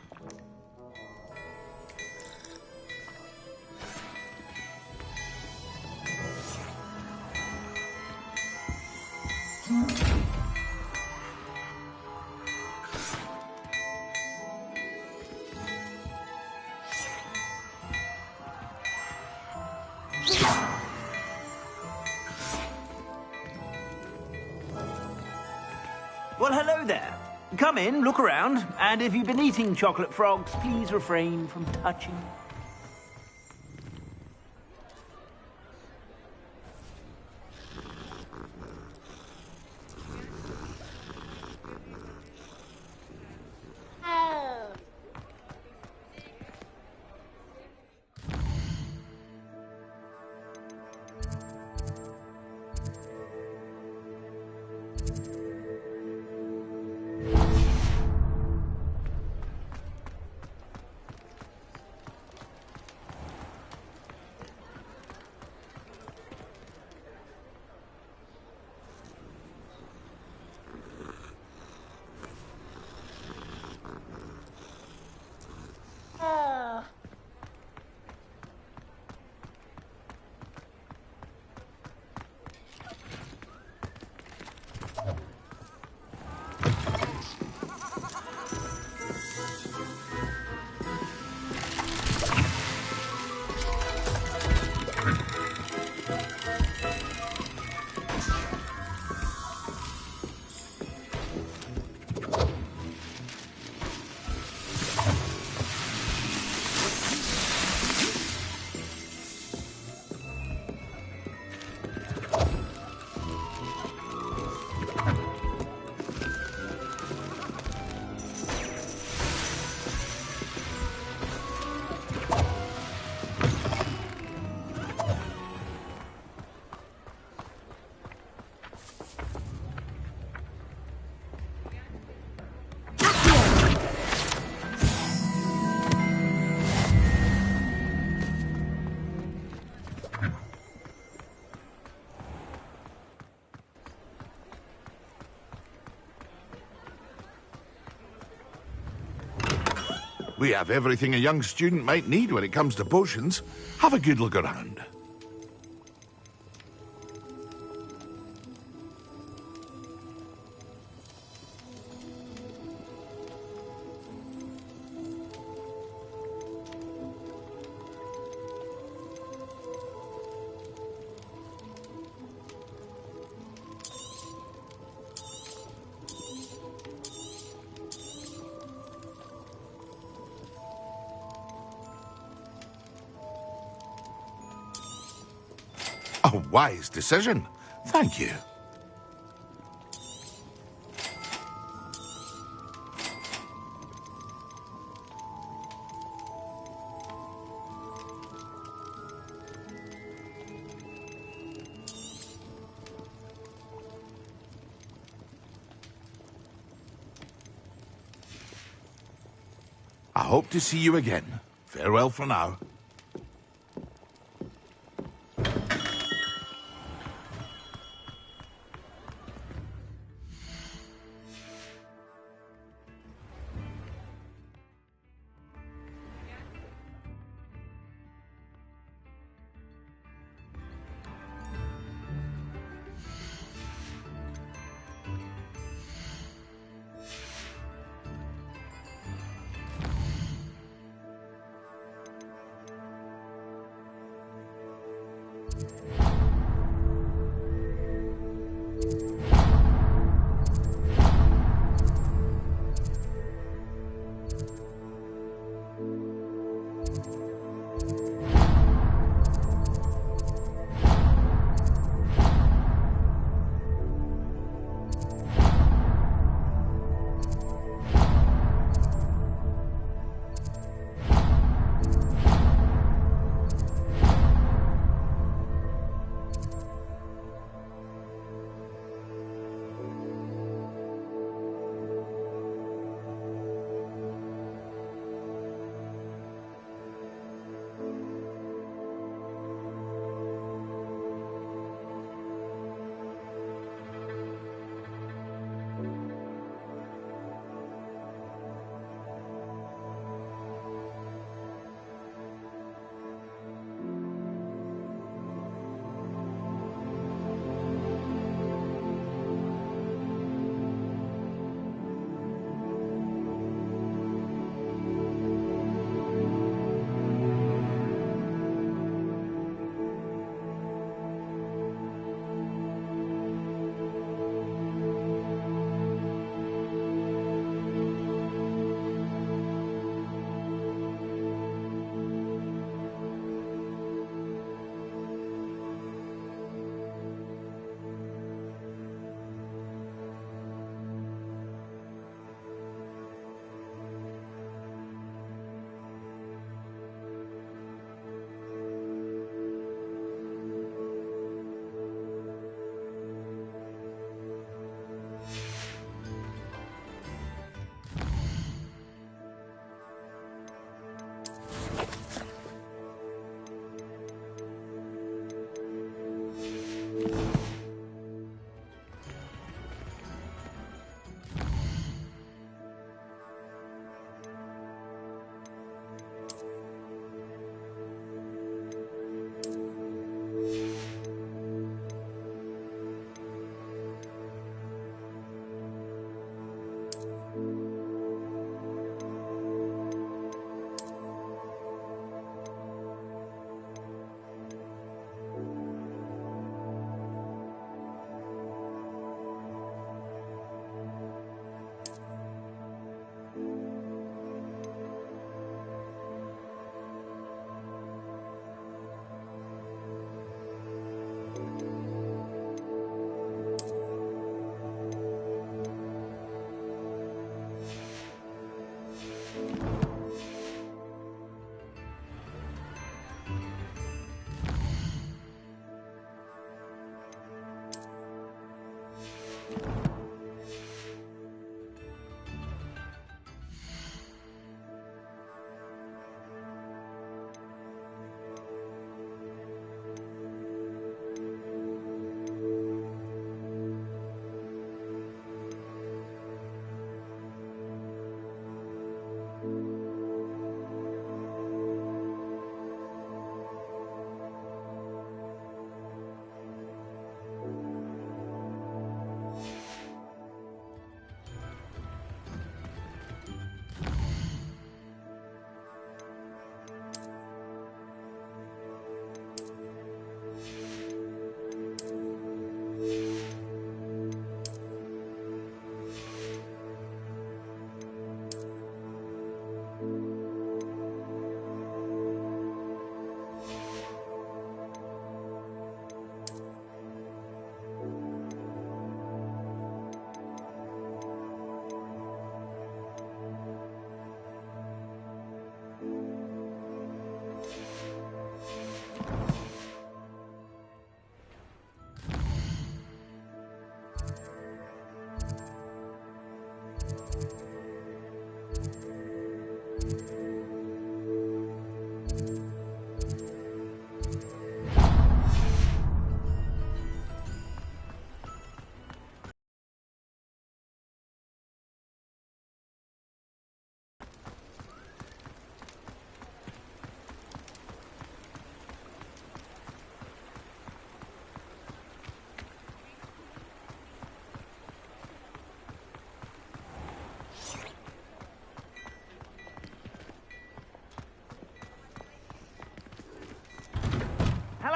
Well, hello there. Come in, look around, and if you've been eating chocolate frogs, please refrain from touching. We have everything a young student might need when it comes to potions. Have a good look around. A wise decision. Thank you. I hope to see you again. Farewell for now.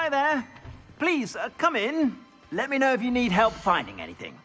Hi there. Please, come in. Let me know if you need help finding anything.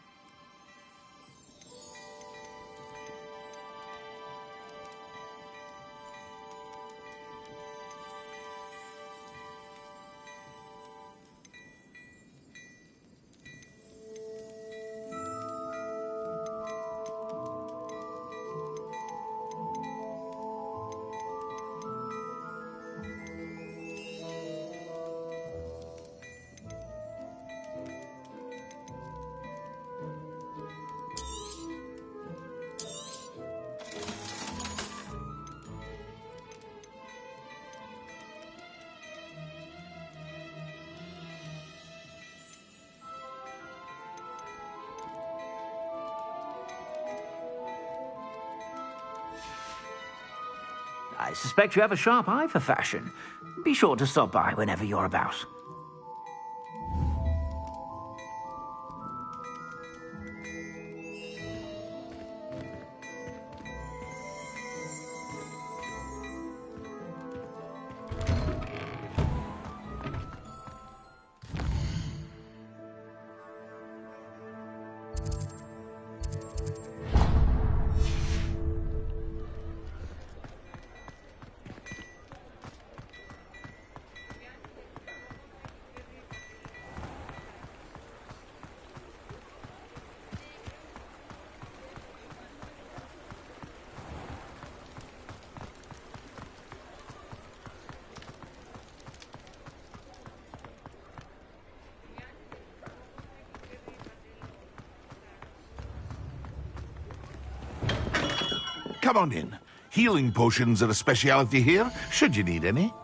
I suspect you have a sharp eye for fashion. Be sure to stop by whenever you're about. Come on in. Healing potions are a speciality here, should you need any.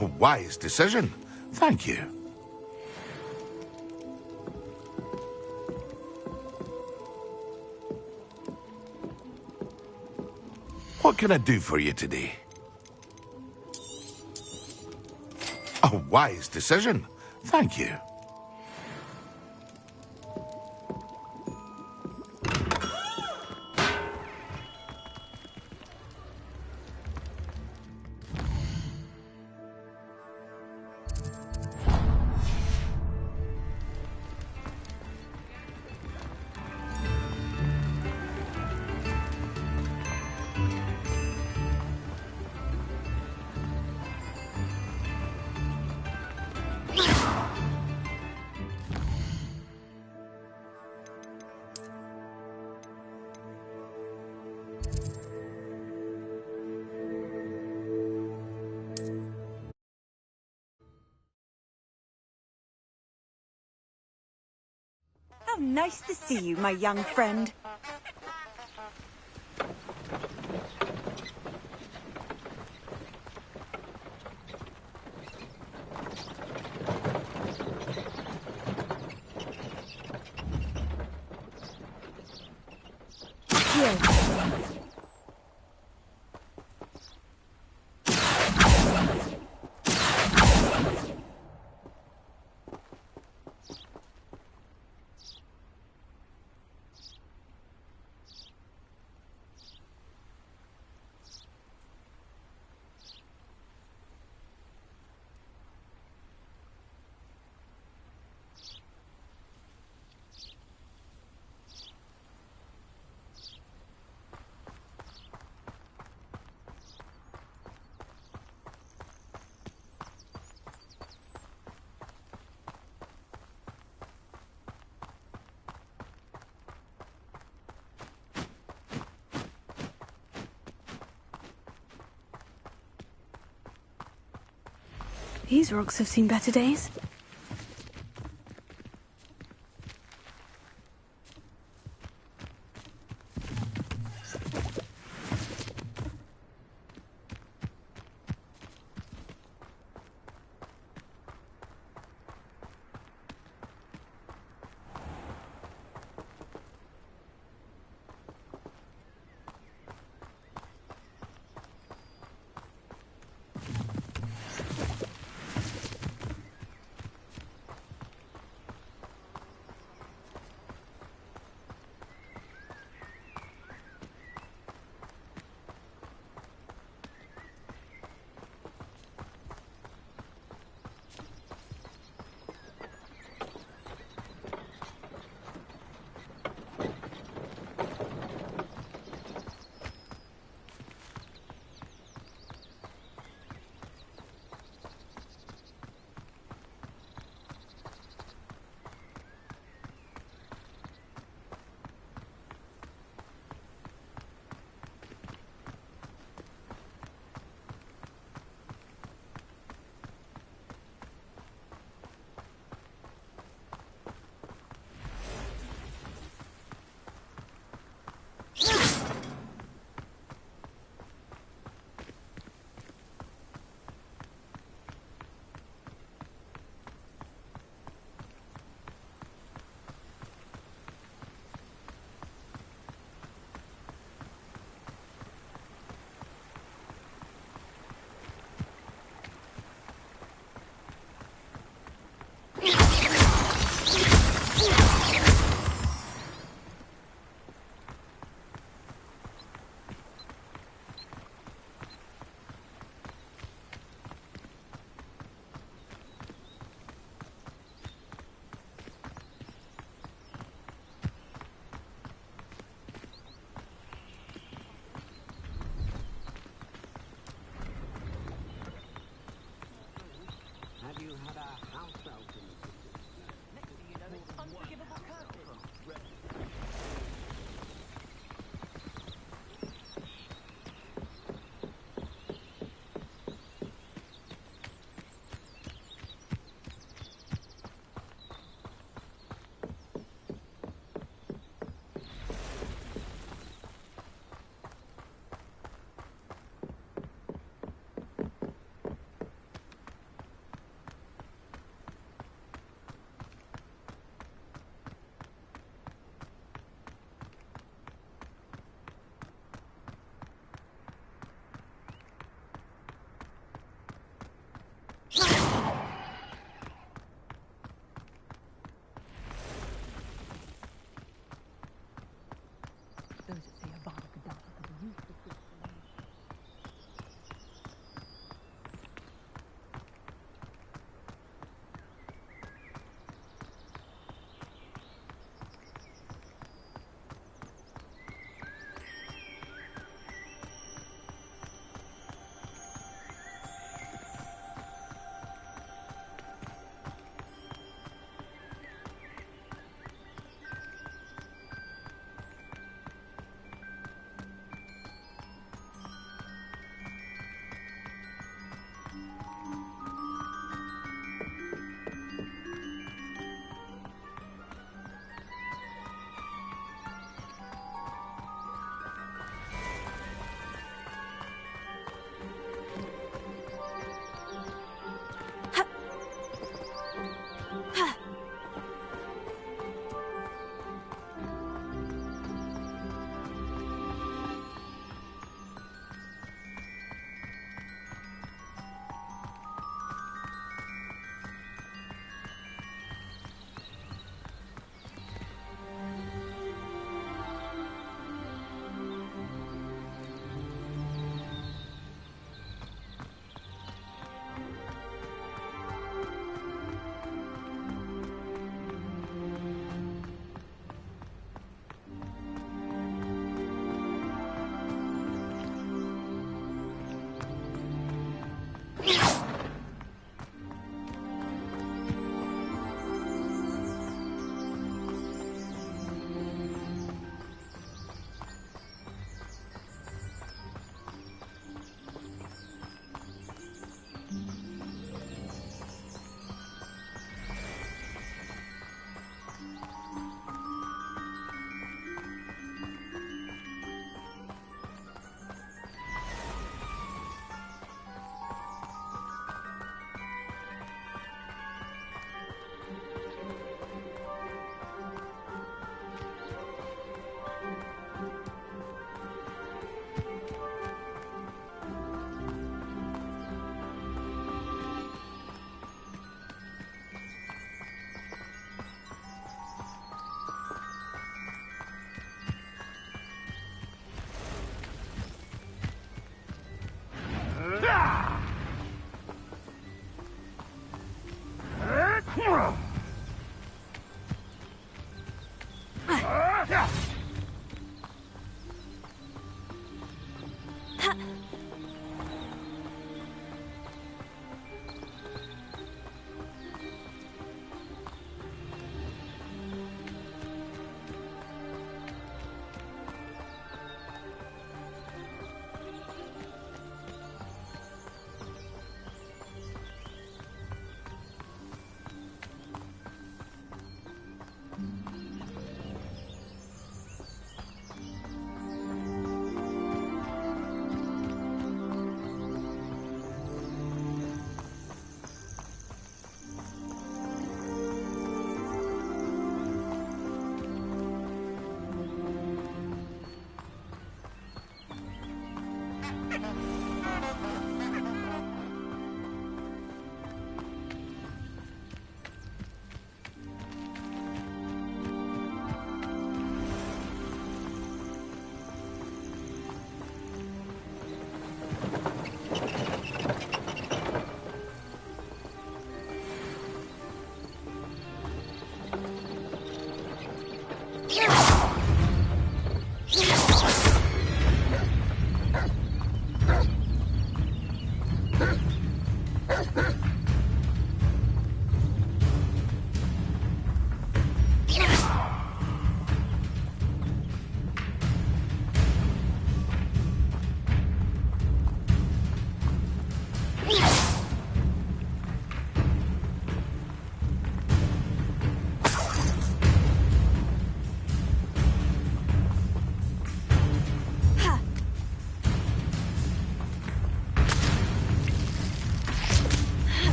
A wise decision. Thank you. What can I do for you today? A wise decision. Thank you. How nice to see you, my young friend. These rocks have seen better days.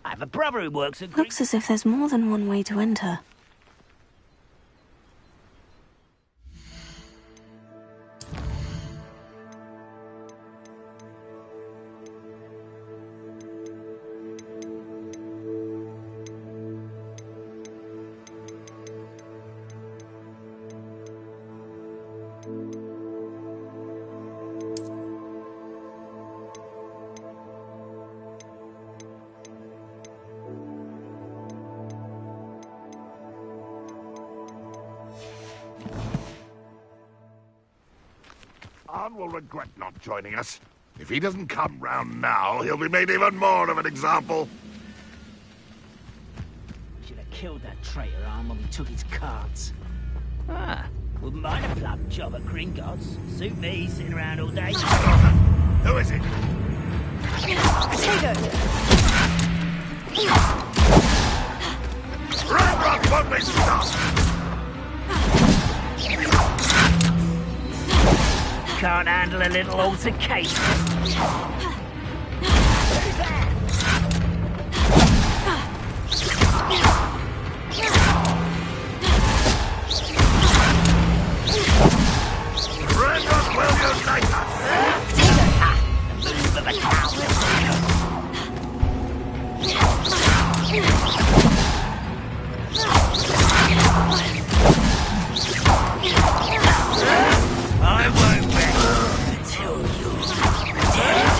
I have a brother who works at... Looks as if there's more than one way to enter. Arn will regret not joining us. If he doesn't come round now, he'll be made even more of an example. Should have killed that traitor Arn when we took his cards. Ah, wouldn't mind a plum job at Gringotts. Suit me, sitting around all day. Who is it? Potato! Ranrock won't be stopped! Can't handle a little altercation. Ranrock will unite us! The move of a coward. I won't rest until you're dead.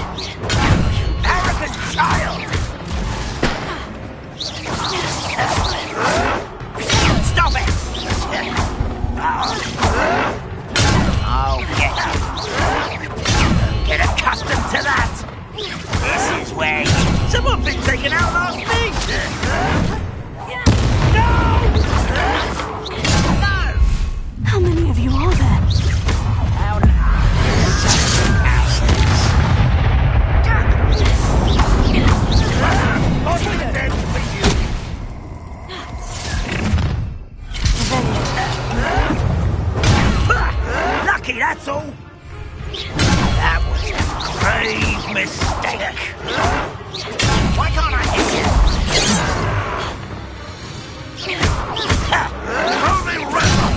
swag. Someone's been taken out last week. How many of you are there? Lucky, that's all. That was a grave mistake. Why can't I hit you? Only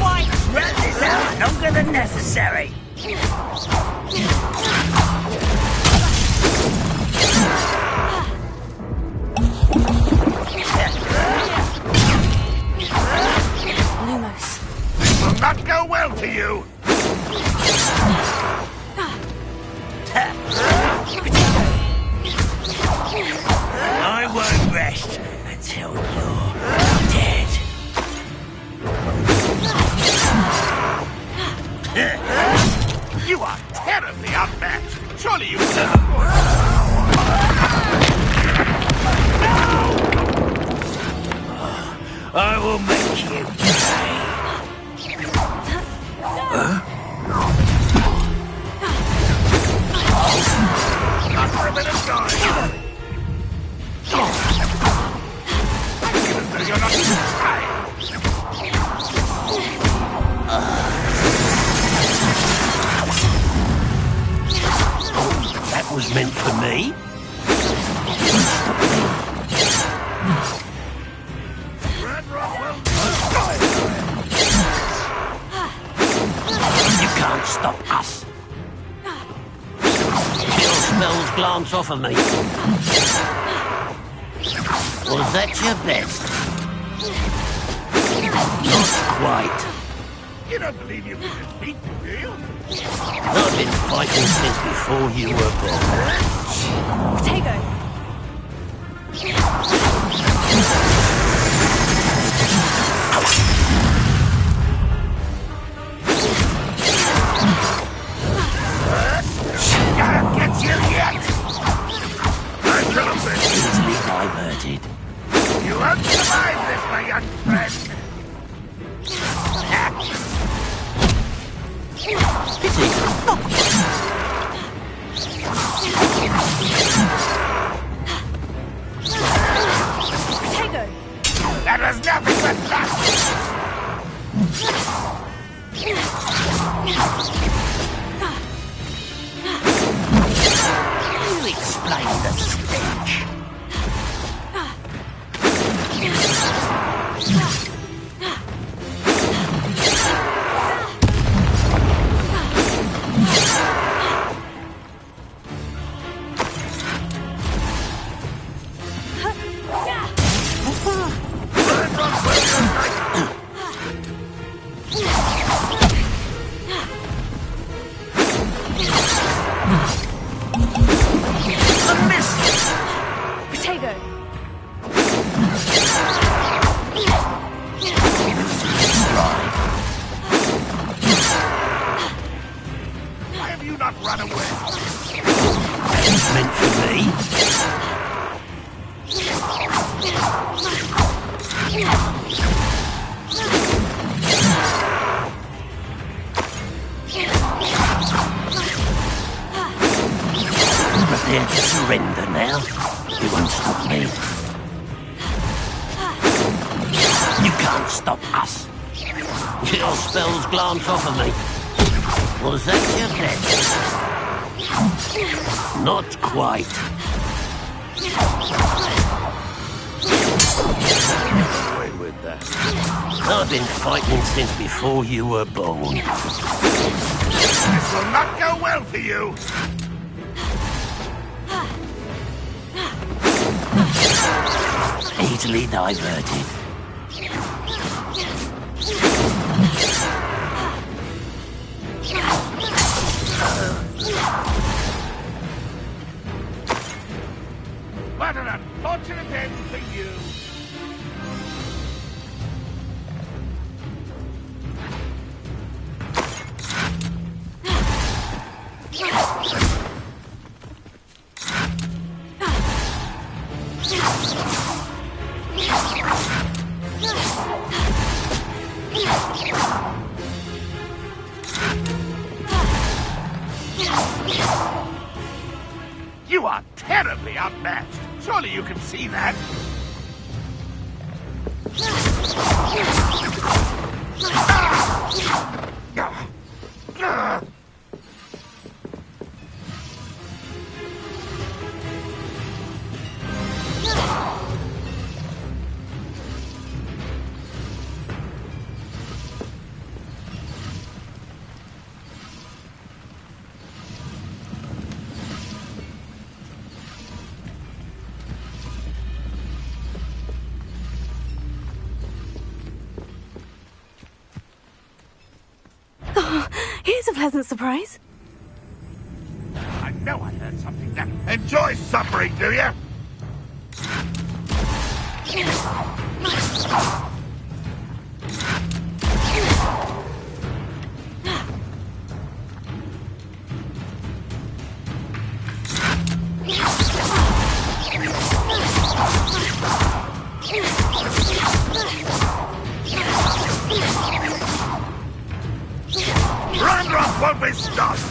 Why drag this out longer than necessary? Lumos. This will not go well for you. I won't rest until you're dead. You are terribly outmatched. Surely you I will make you pay. Not for a minute, guys. Even though you're not tired. That was meant for me. You can't stop us. Your spells glance off of me. Was that your best? Not quite. You don't believe you can defeat me, do you? I've been fighting since before you were born. Potato. I'll get you yet! I could have been Easily diverted. You won't survive this, my young friend. Pity. Potato. That was nothing but luck. You explain the stench. Potato. Why have you not run away? It's meant for me. I'm prepared to surrender now. You won't stop me. You can't stop us. Your spells glance off of me. Was that your best? Not quite. Away with that. I've been fighting since before you were born. This will not go well for you. Easily diverted. What an unfortunate end for you. You are terribly outmatched. Surely you can see that. Here's a pleasant surprise. I know I heard something there. Enjoy suffering, do you? Ranrock won't be stopped!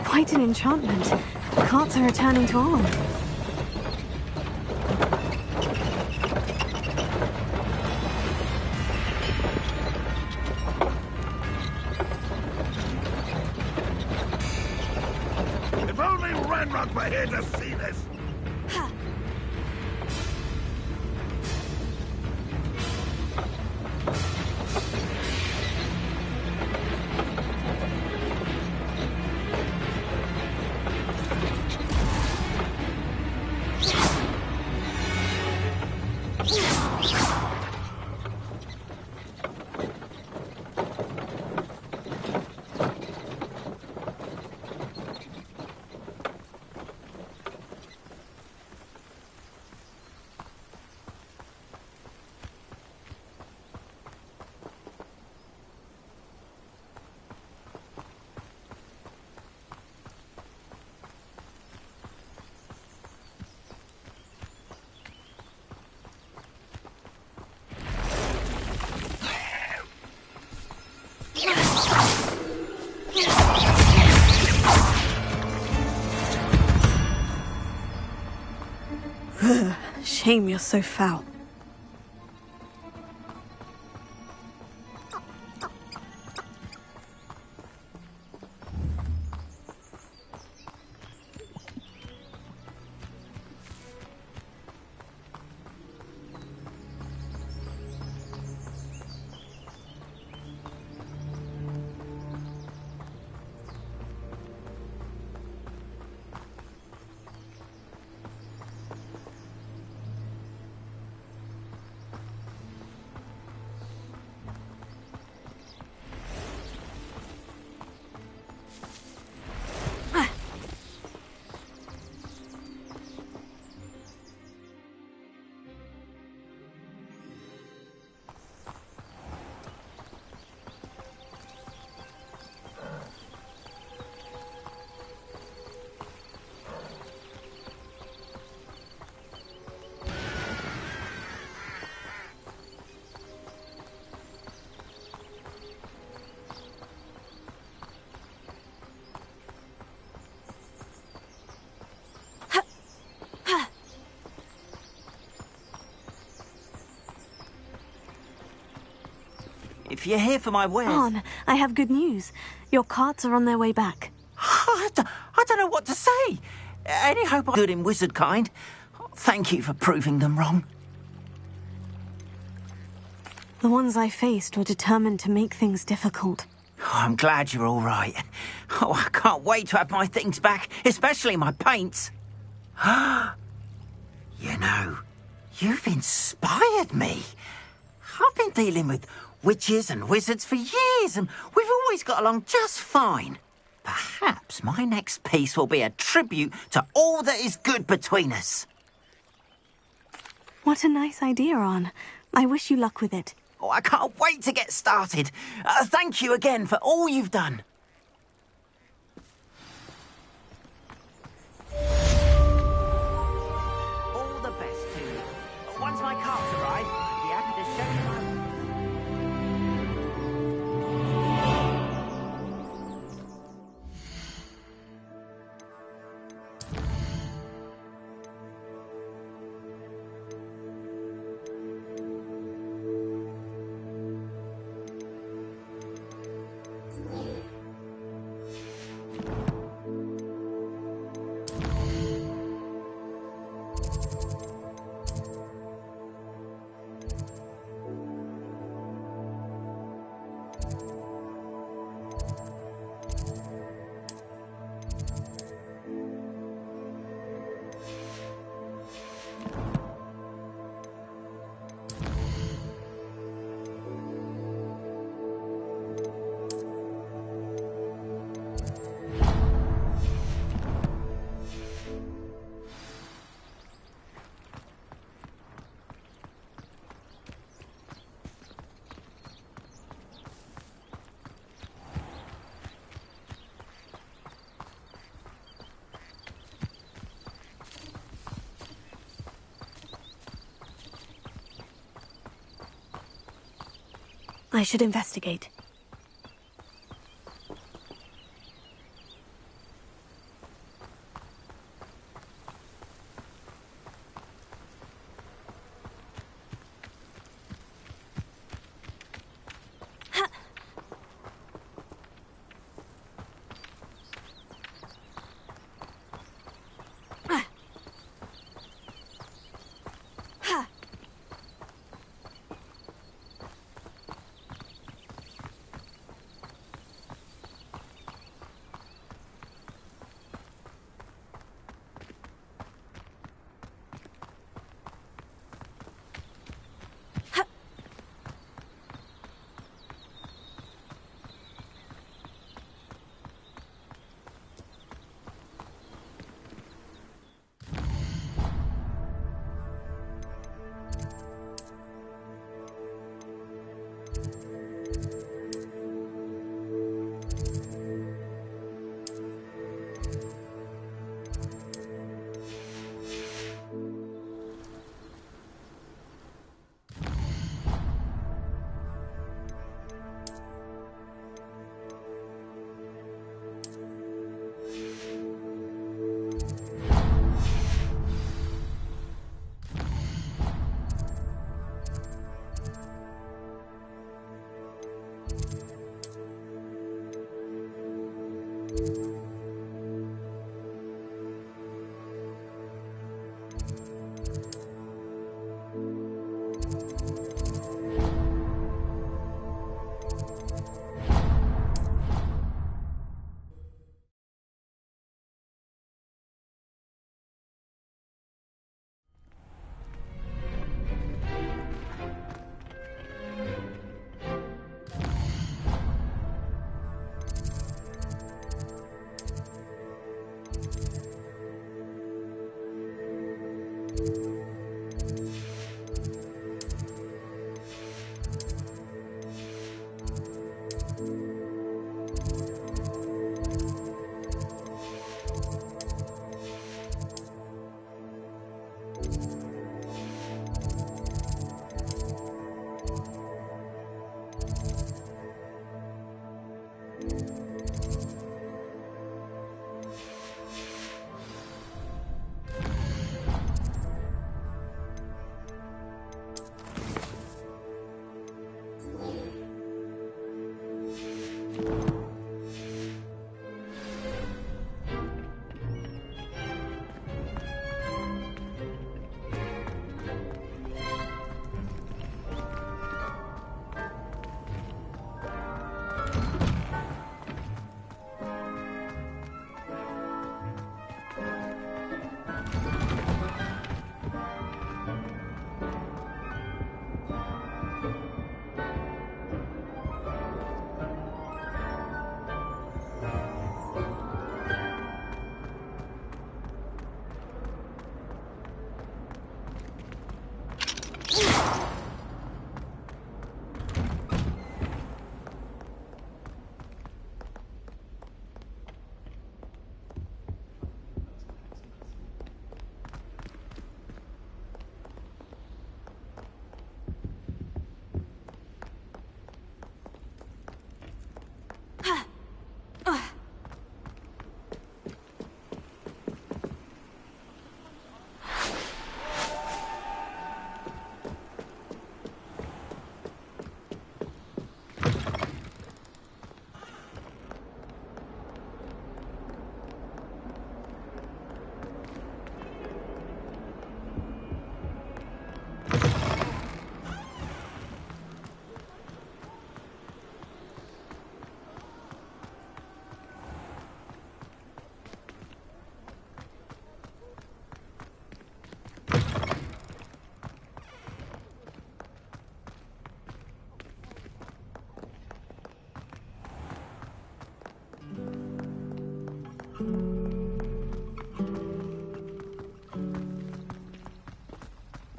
Quite an enchantment. The carts are returning to Arm. If only Ranrock were here to see this! Shame you're so foul. if you're here for my wares... On, I have good news. Your carts are on their way back. I don't know what to say. Any hope I'm good in wizard kind? Thank you for proving them wrong. The ones I faced were determined to make things difficult. Oh, I'm glad you're all right. Oh, I can't wait to have my things back, especially my paints. You know, you've inspired me. I've been dealing with witches and wizards for years, and we've always got along just fine. Perhaps my next piece will be a tribute to all that is good between us. What a nice idea, On. I wish you luck with it. Oh, I can't wait to get started. Thank you again for all you've done. All the best to you. Once my carts arrive, I'll be happy to show you my... I should investigate.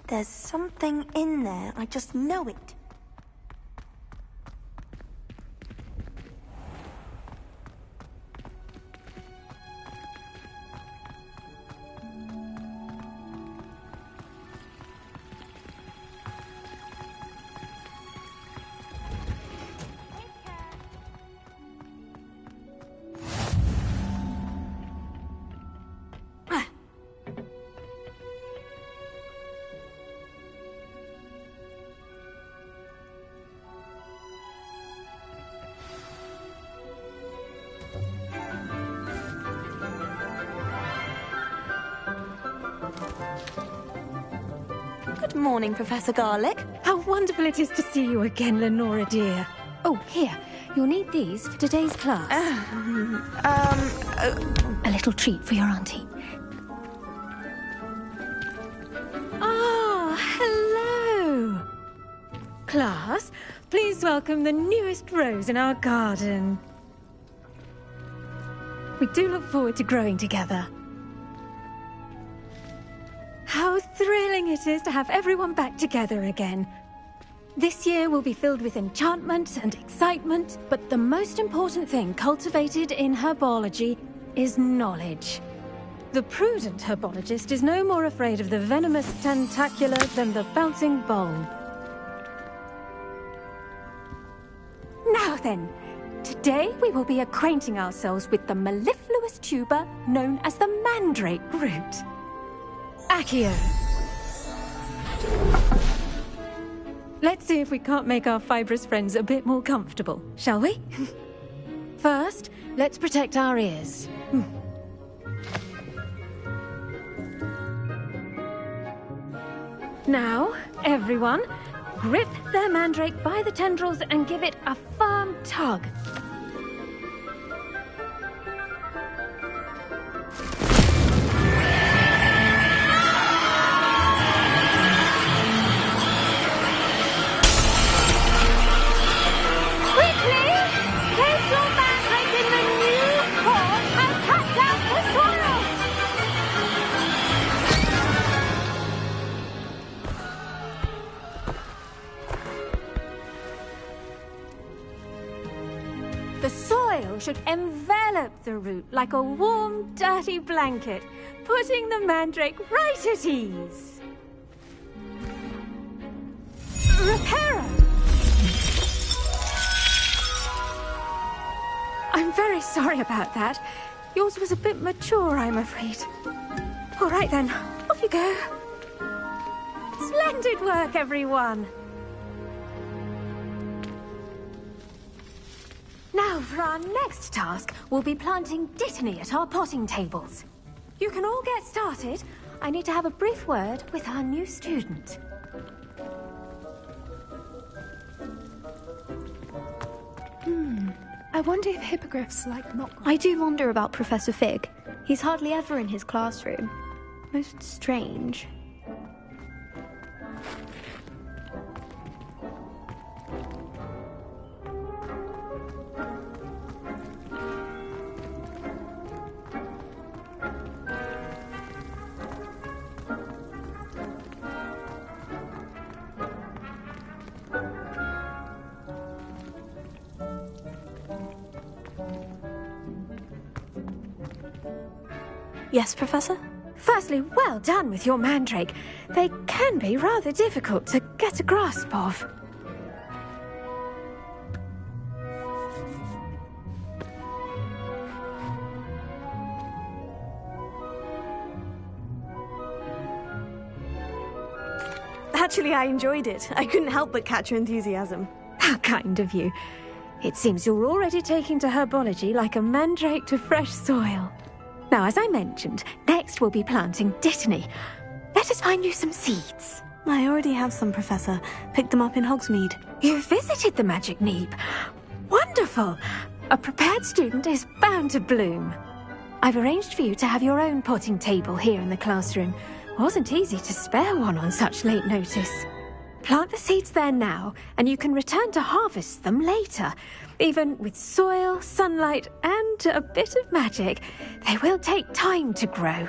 There's something in there. I just know it. Good morning, Professor Garlick. How wonderful it is to see you again, Lenora dear. Oh, here. You'll need these for today's class. A little treat for your auntie. Ah, hello. Class, please welcome the newest rose in our garden. We do look forward to growing together. How thrilling it is to have everyone back together again. This year will be filled with enchantment and excitement, but the most important thing cultivated in herbology is knowledge. The prudent herbologist is no more afraid of the venomous tentacula than the bouncing bulb. Now then, today we will be acquainting ourselves with the mellifluous tuber known as the mandrake root. Accio. Let's see if we can't make our fibrous friends a bit more comfortable, shall we? First, let's protect our ears. Now, everyone, grip their mandrake by the tendrils and give it a firm tug. The soil should envelop the root like a warm, dirty blanket, putting the mandrake right at ease. Reparo! I'm very sorry about that. Yours was a bit mature, I'm afraid. All right then, off you go. Splendid work, everyone. Now our next task will be planting dittany at our potting tables. You can all get started. I need to have a brief word with our new student. I wonder if hippogriffs like not... I do wonder about Professor Fig. He's hardly ever in his classroom. Most strange. Yes, Professor? Firstly, well done with your mandrake. They can be rather difficult to get a grasp of. Actually, I enjoyed it. I couldn't help but catch your enthusiasm. How kind of you. It seems you're already taking to herbology like a mandrake to fresh soil. Now, as I mentioned, next we'll be planting dittany. Let us find you some seeds. I already have some, Professor. Picked them up in Hogsmeade. You visited the Magic Neep. Wonderful! A prepared student is bound to bloom. I've arranged for you to have your own potting table here in the classroom. Wasn't easy to spare one on such late notice. Plant the seeds there now, and you can return to harvest them later. Even with soil, sunlight, and a bit of magic, they will take time to grow.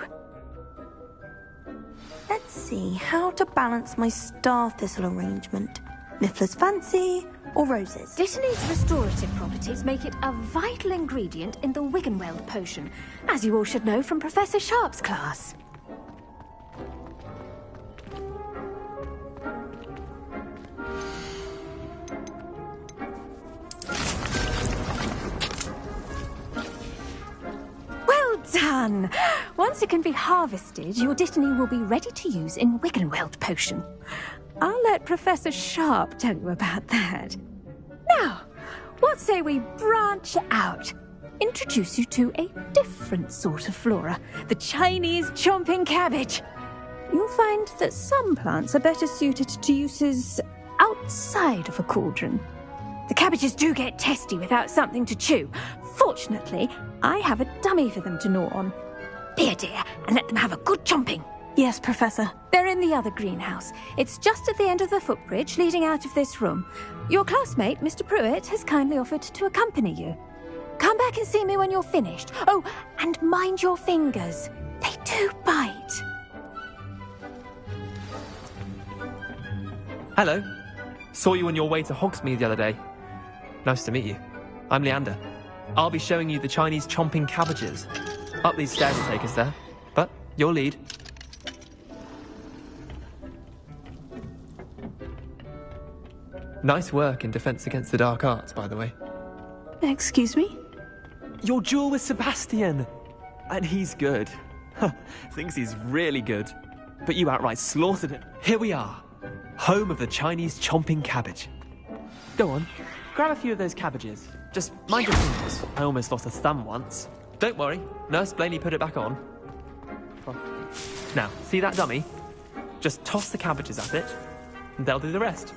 Let's see how to balance my star thistle arrangement. Miffler's fancy or roses? Dittany's restorative properties make it a vital ingredient in the Wiggenweld potion, as you all should know from Professor Sharp's class. Done! Once it can be harvested, your dittany will be ready to use in Wiggenweld potion. I'll let Professor Sharp tell you about that. Now, what say we branch out? Introduce you to a different sort of flora, the Chinese chomping cabbage. You'll find that some plants are better suited to uses outside of a cauldron. The cabbages do get testy without something to chew. Fortunately, I have a dummy for them to gnaw on. Be dear, and let them have a good chomping. Yes, Professor. They're in the other greenhouse. It's just at the end of the footbridge leading out of this room. Your classmate, Mr. Pruitt, has kindly offered to accompany you. Come back and see me when you're finished. Oh, and mind your fingers. They do bite. Hello. Saw you on your way to Hogsmeade the other day. Nice to meet you. I'm Leander. I'll be showing you the Chinese chomping cabbages. Up these stairs will take us there, but your lead. Nice work in Defense Against the Dark Arts, by the way. Excuse me? Your duel with Sebastian! And he's good. Thinks he's really good. But you outright slaughtered him. Here we are. Home of the Chinese chomping cabbage. Go on, grab a few of those cabbages. Just mind your fingers. I almost lost a thumb once. Don't worry, Nurse Blaney put it back on. Now, see that dummy? Just toss the cabbages at it, and they'll do the rest.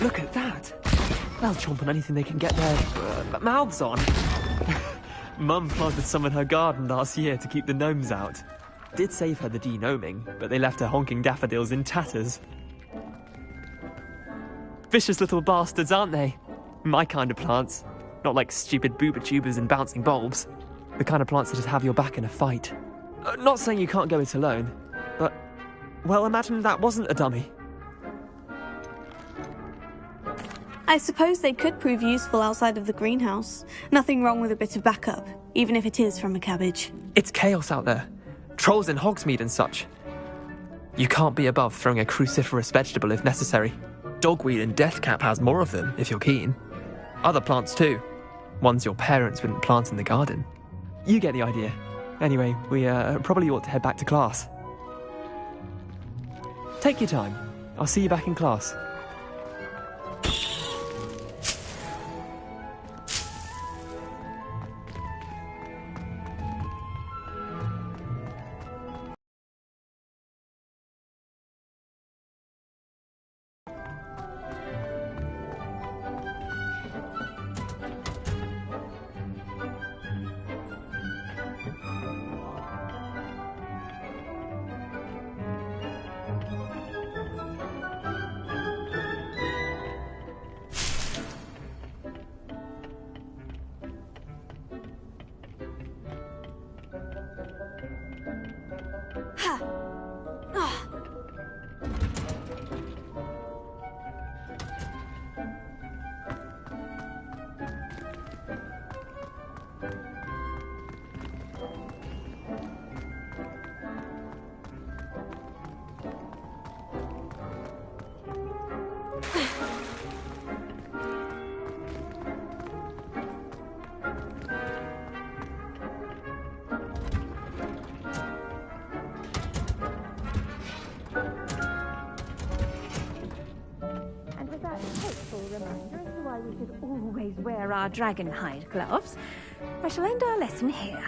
Look at that. They'll chomp on anything they can get their mouths on. Mum planted some in her garden last year to keep the gnomes out. Did save her the de-gnoming, but they left her honking daffodils in tatters. Vicious little bastards, aren't they? My kind of plants. Not like stupid booba tubers and bouncing bulbs. The kind of plants that just have your back in a fight. Not saying you can't go it alone, but, well, imagine that wasn't a dummy. I suppose they could prove useful outside of the greenhouse. Nothing wrong with a bit of backup, even if it is from a cabbage. It's chaos out there. Trolls in Hogsmeade and such. You can't be above throwing a cruciferous vegetable if necessary. Dogweed and deathcap has more of them, if you're keen. Other plants too. Ones your parents wouldn't plant in the garden. You get the idea. Anyway, we probably ought to head back to class. Take your time. I'll see you back in class. Wear our dragon hide gloves. I shall end our lesson here.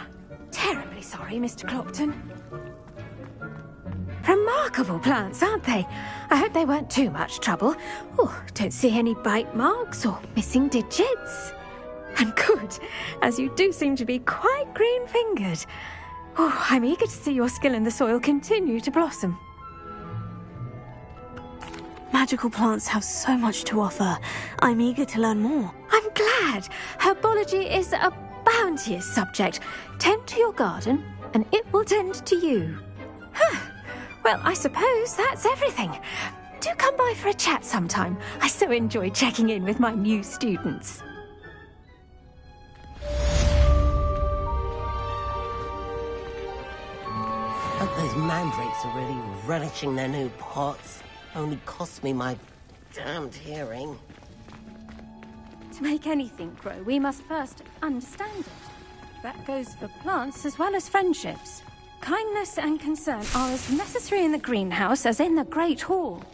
Terribly sorry, Mr. Clopton. Remarkable plants, aren't they? I hope they weren't too much trouble. Oh, don't see any bite marks or missing digits. And good, as you do seem to be quite green-fingered. Oh, I'm eager to see your skill in the soil continue to blossom. Magical plants have so much to offer. I'm eager to learn more. I'm glad. Herbology is a bounteous subject. Tend to your garden, and it will tend to you. Well, I suppose that's everything. Do come by for a chat sometime. I so enjoy checking in with my new students. Hope those mandrakes are really relishing their new pots. Only cost me my damned hearing. To make anything grow, we must first understand it. That goes for plants as well as friendships. Kindness and concern are as necessary in the greenhouse as in the Great Hall.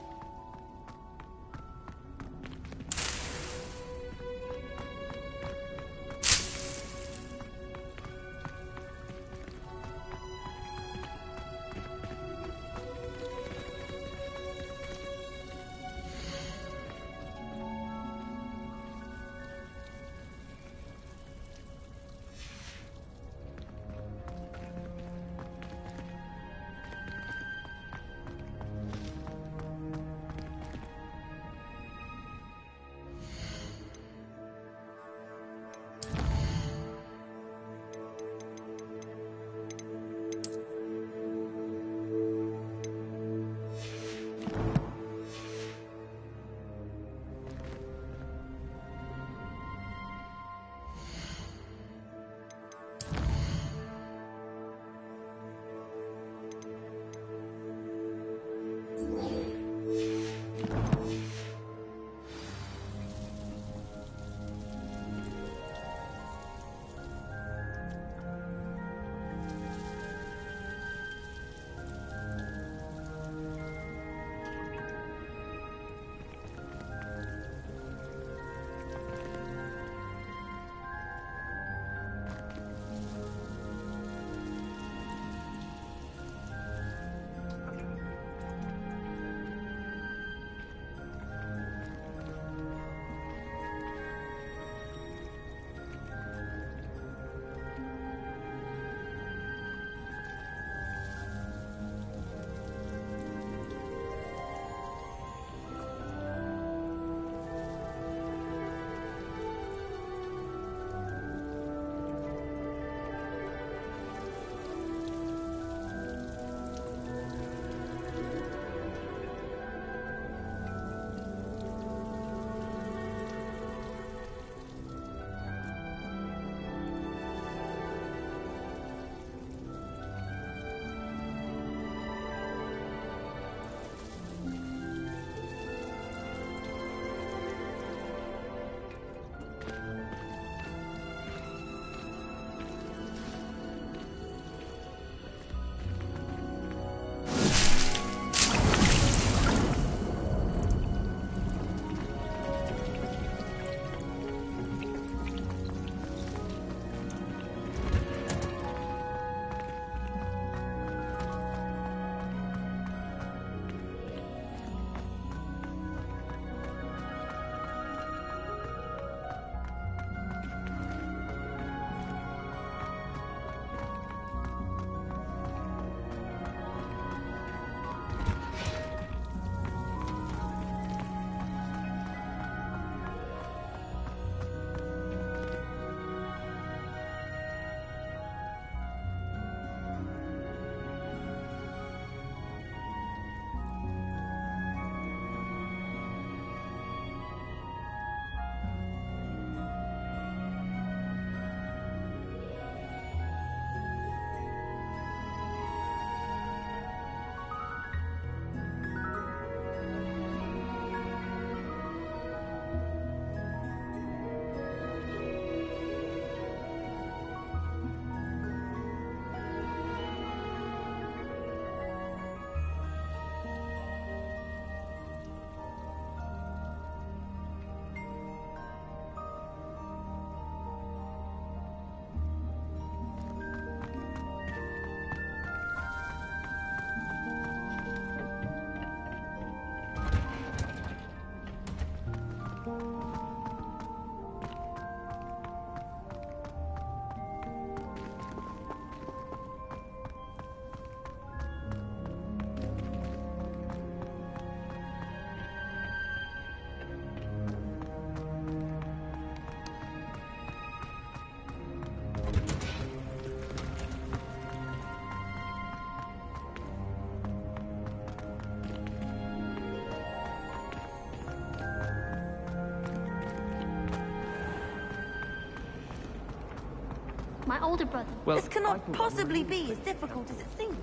my older brother. Well, this cannot possibly be as difficult as it seems.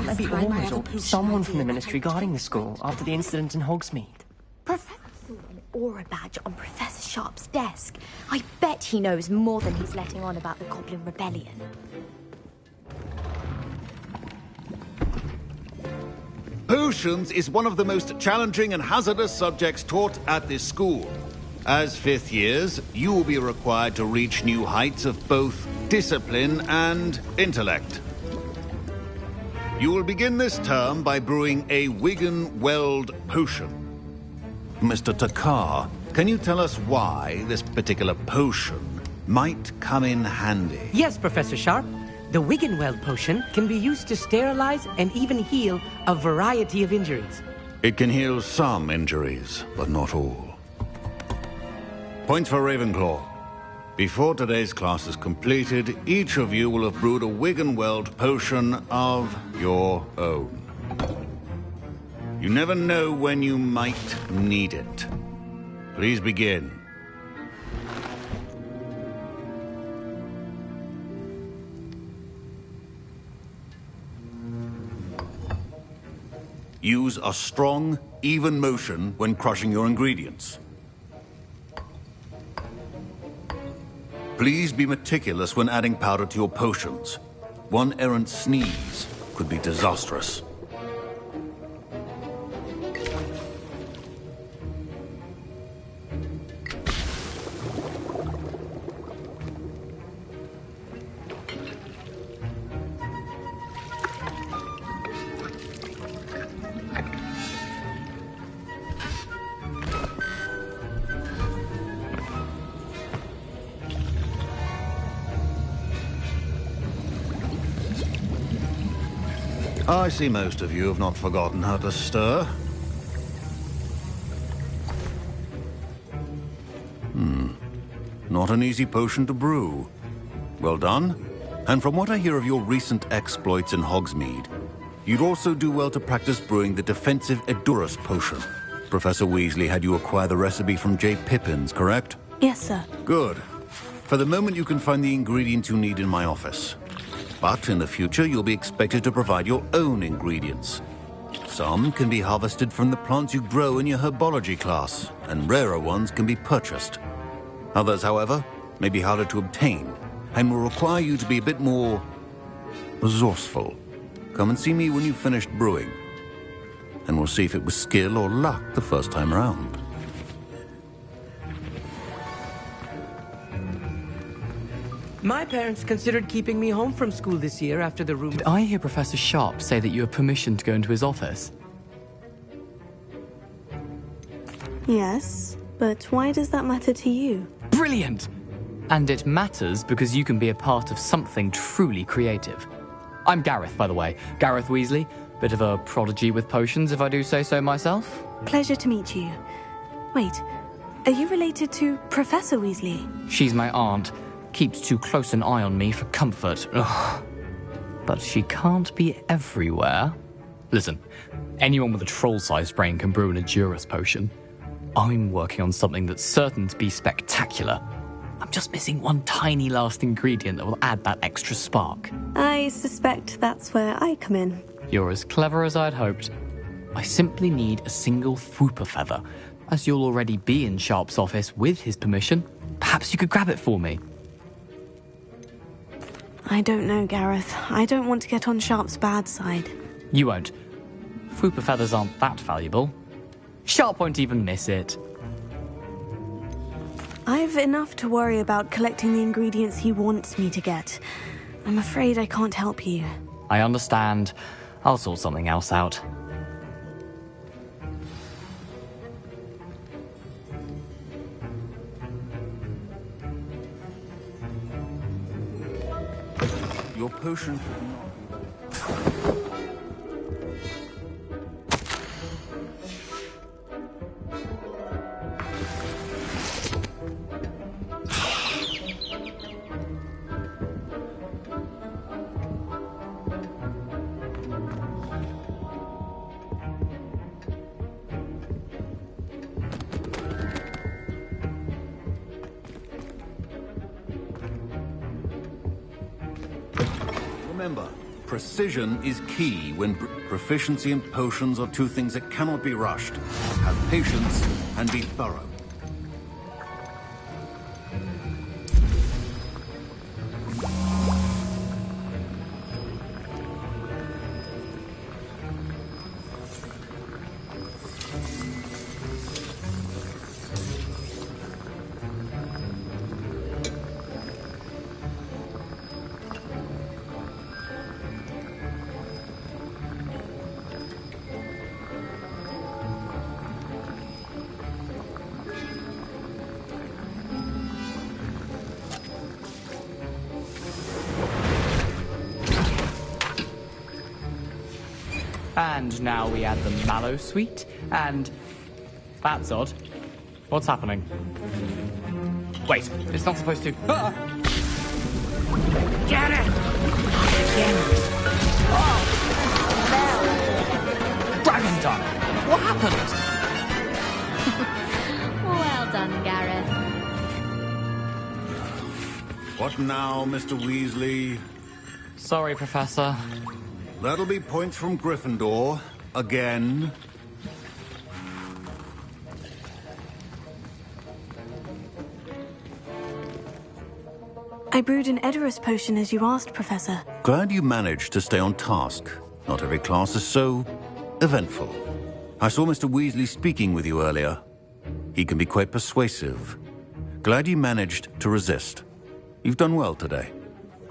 Maybe always, or someone from the Ministry guarding the school after the incident in Hogsmeade. Professor saw an aura badge on Professor Sharp's desk. I bet he knows more than he's letting on about the Goblin Rebellion. Potions is one of the most challenging and hazardous subjects taught at this school. As fifth years, you will be required to reach new heights of both discipline and intellect. You will begin this term by brewing a Wigan-Weld potion. Mr. Takar, can you tell us why this particular potion might come in handy? Yes, Professor Sharp. The Wigan-Weld potion can be used to sterilize and even heal a variety of injuries. It can heal some injuries, but not all. Points for Ravenclaw. Before today's class is completed, each of you will have brewed a Wigan-Weld potion of your own. You never know when you might need it. Please begin. Use a strong, even motion when crushing your ingredients. Please be meticulous when adding powder to your potions. One errant sneeze could be disastrous. I see most of you have not forgotten how to stir. Not an easy potion to brew. Well done. And from what I hear of your recent exploits in Hogsmeade, you'd also do well to practice brewing the defensive Edurus potion. Professor Weasley had you acquire the recipe from J. Pippin's, correct? Yes, sir. Good. For the moment, you can find the ingredients you need in my office. But in the future, you'll be expected to provide your own ingredients. Some can be harvested from the plants you grow in your herbology class, and rarer ones can be purchased. Others, however, may be harder to obtain, and will require you to be a bit more resourceful. Come and see me when you've finished brewing, and we'll see if it was skill or luck the first time around. My parents considered keeping me home from school this year after the room... Did I hear Professor Sharp say that you have permission to go into his office? Yes, but why does that matter to you? Brilliant! And it matters because you can be a part of something truly creative. I'm Gareth, by the way. Gareth Weasley. Bit of a prodigy with potions, if I do say so myself. Pleasure to meet you. Wait, are you related to Professor Weasley? She's my aunt. Keeps too close an eye on me for comfort. Ugh. But she can't be everywhere. Listen, anyone with a troll-sized brain can brew an Edurus potion. I'm working on something that's certain to be spectacular. I'm just missing one tiny last ingredient that will add that extra spark. I suspect that's where I come in. You're as clever as I'd hoped. I simply need a single Fwooper feather. As you'll already be in Sharp's office with his permission, perhaps you could grab it for me. I don't know, Gareth. I don't want to get on Sharp's bad side. You won't. Fwooper feathers aren't that valuable. Sharp won't even miss it. I've enough to worry about collecting the ingredients he wants me to get. I'm afraid I can't help you. I understand. I'll sort something else out. Your potion... Precision is key when proficiency and potions are two things that cannot be rushed. Have patience and be thorough. And now we add the mallow sweet, and... That's odd. What's happening? Wait, it's not supposed to... Ah! Get it! Again. Oh! Dragon Dog! What happened? Well done, Gareth. What now, Mr. Weasley? Sorry, Professor. That'll be points from Gryffindor. Again. I brewed an Edorus potion as you asked, Professor. Glad you managed to stay on task. Not every class is so eventful. I saw Mr. Weasley speaking with you earlier. He can be quite persuasive. Glad you managed to resist. You've done well today.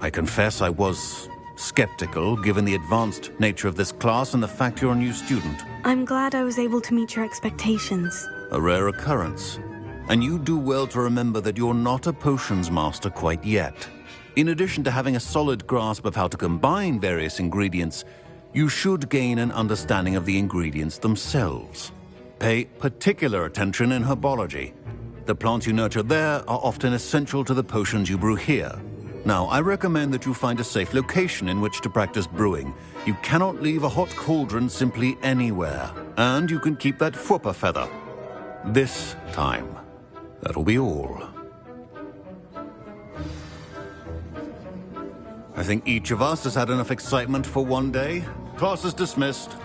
I confess I was skeptical, given the advanced nature of this class and the fact you're a new student. I'm glad I was able to meet your expectations. A rare occurrence. And you do well to remember that you're not a potions master quite yet. In addition to having a solid grasp of how to combine various ingredients, you should gain an understanding of the ingredients themselves. Pay particular attention in herbology. The plants you nurture there are often essential to the potions you brew here. Now, I recommend that you find a safe location in which to practice brewing. You cannot leave a hot cauldron simply anywhere. And you can keep that Fwooper feather. This time. That'll be all. I think each of us has had enough excitement for one day. Class is dismissed.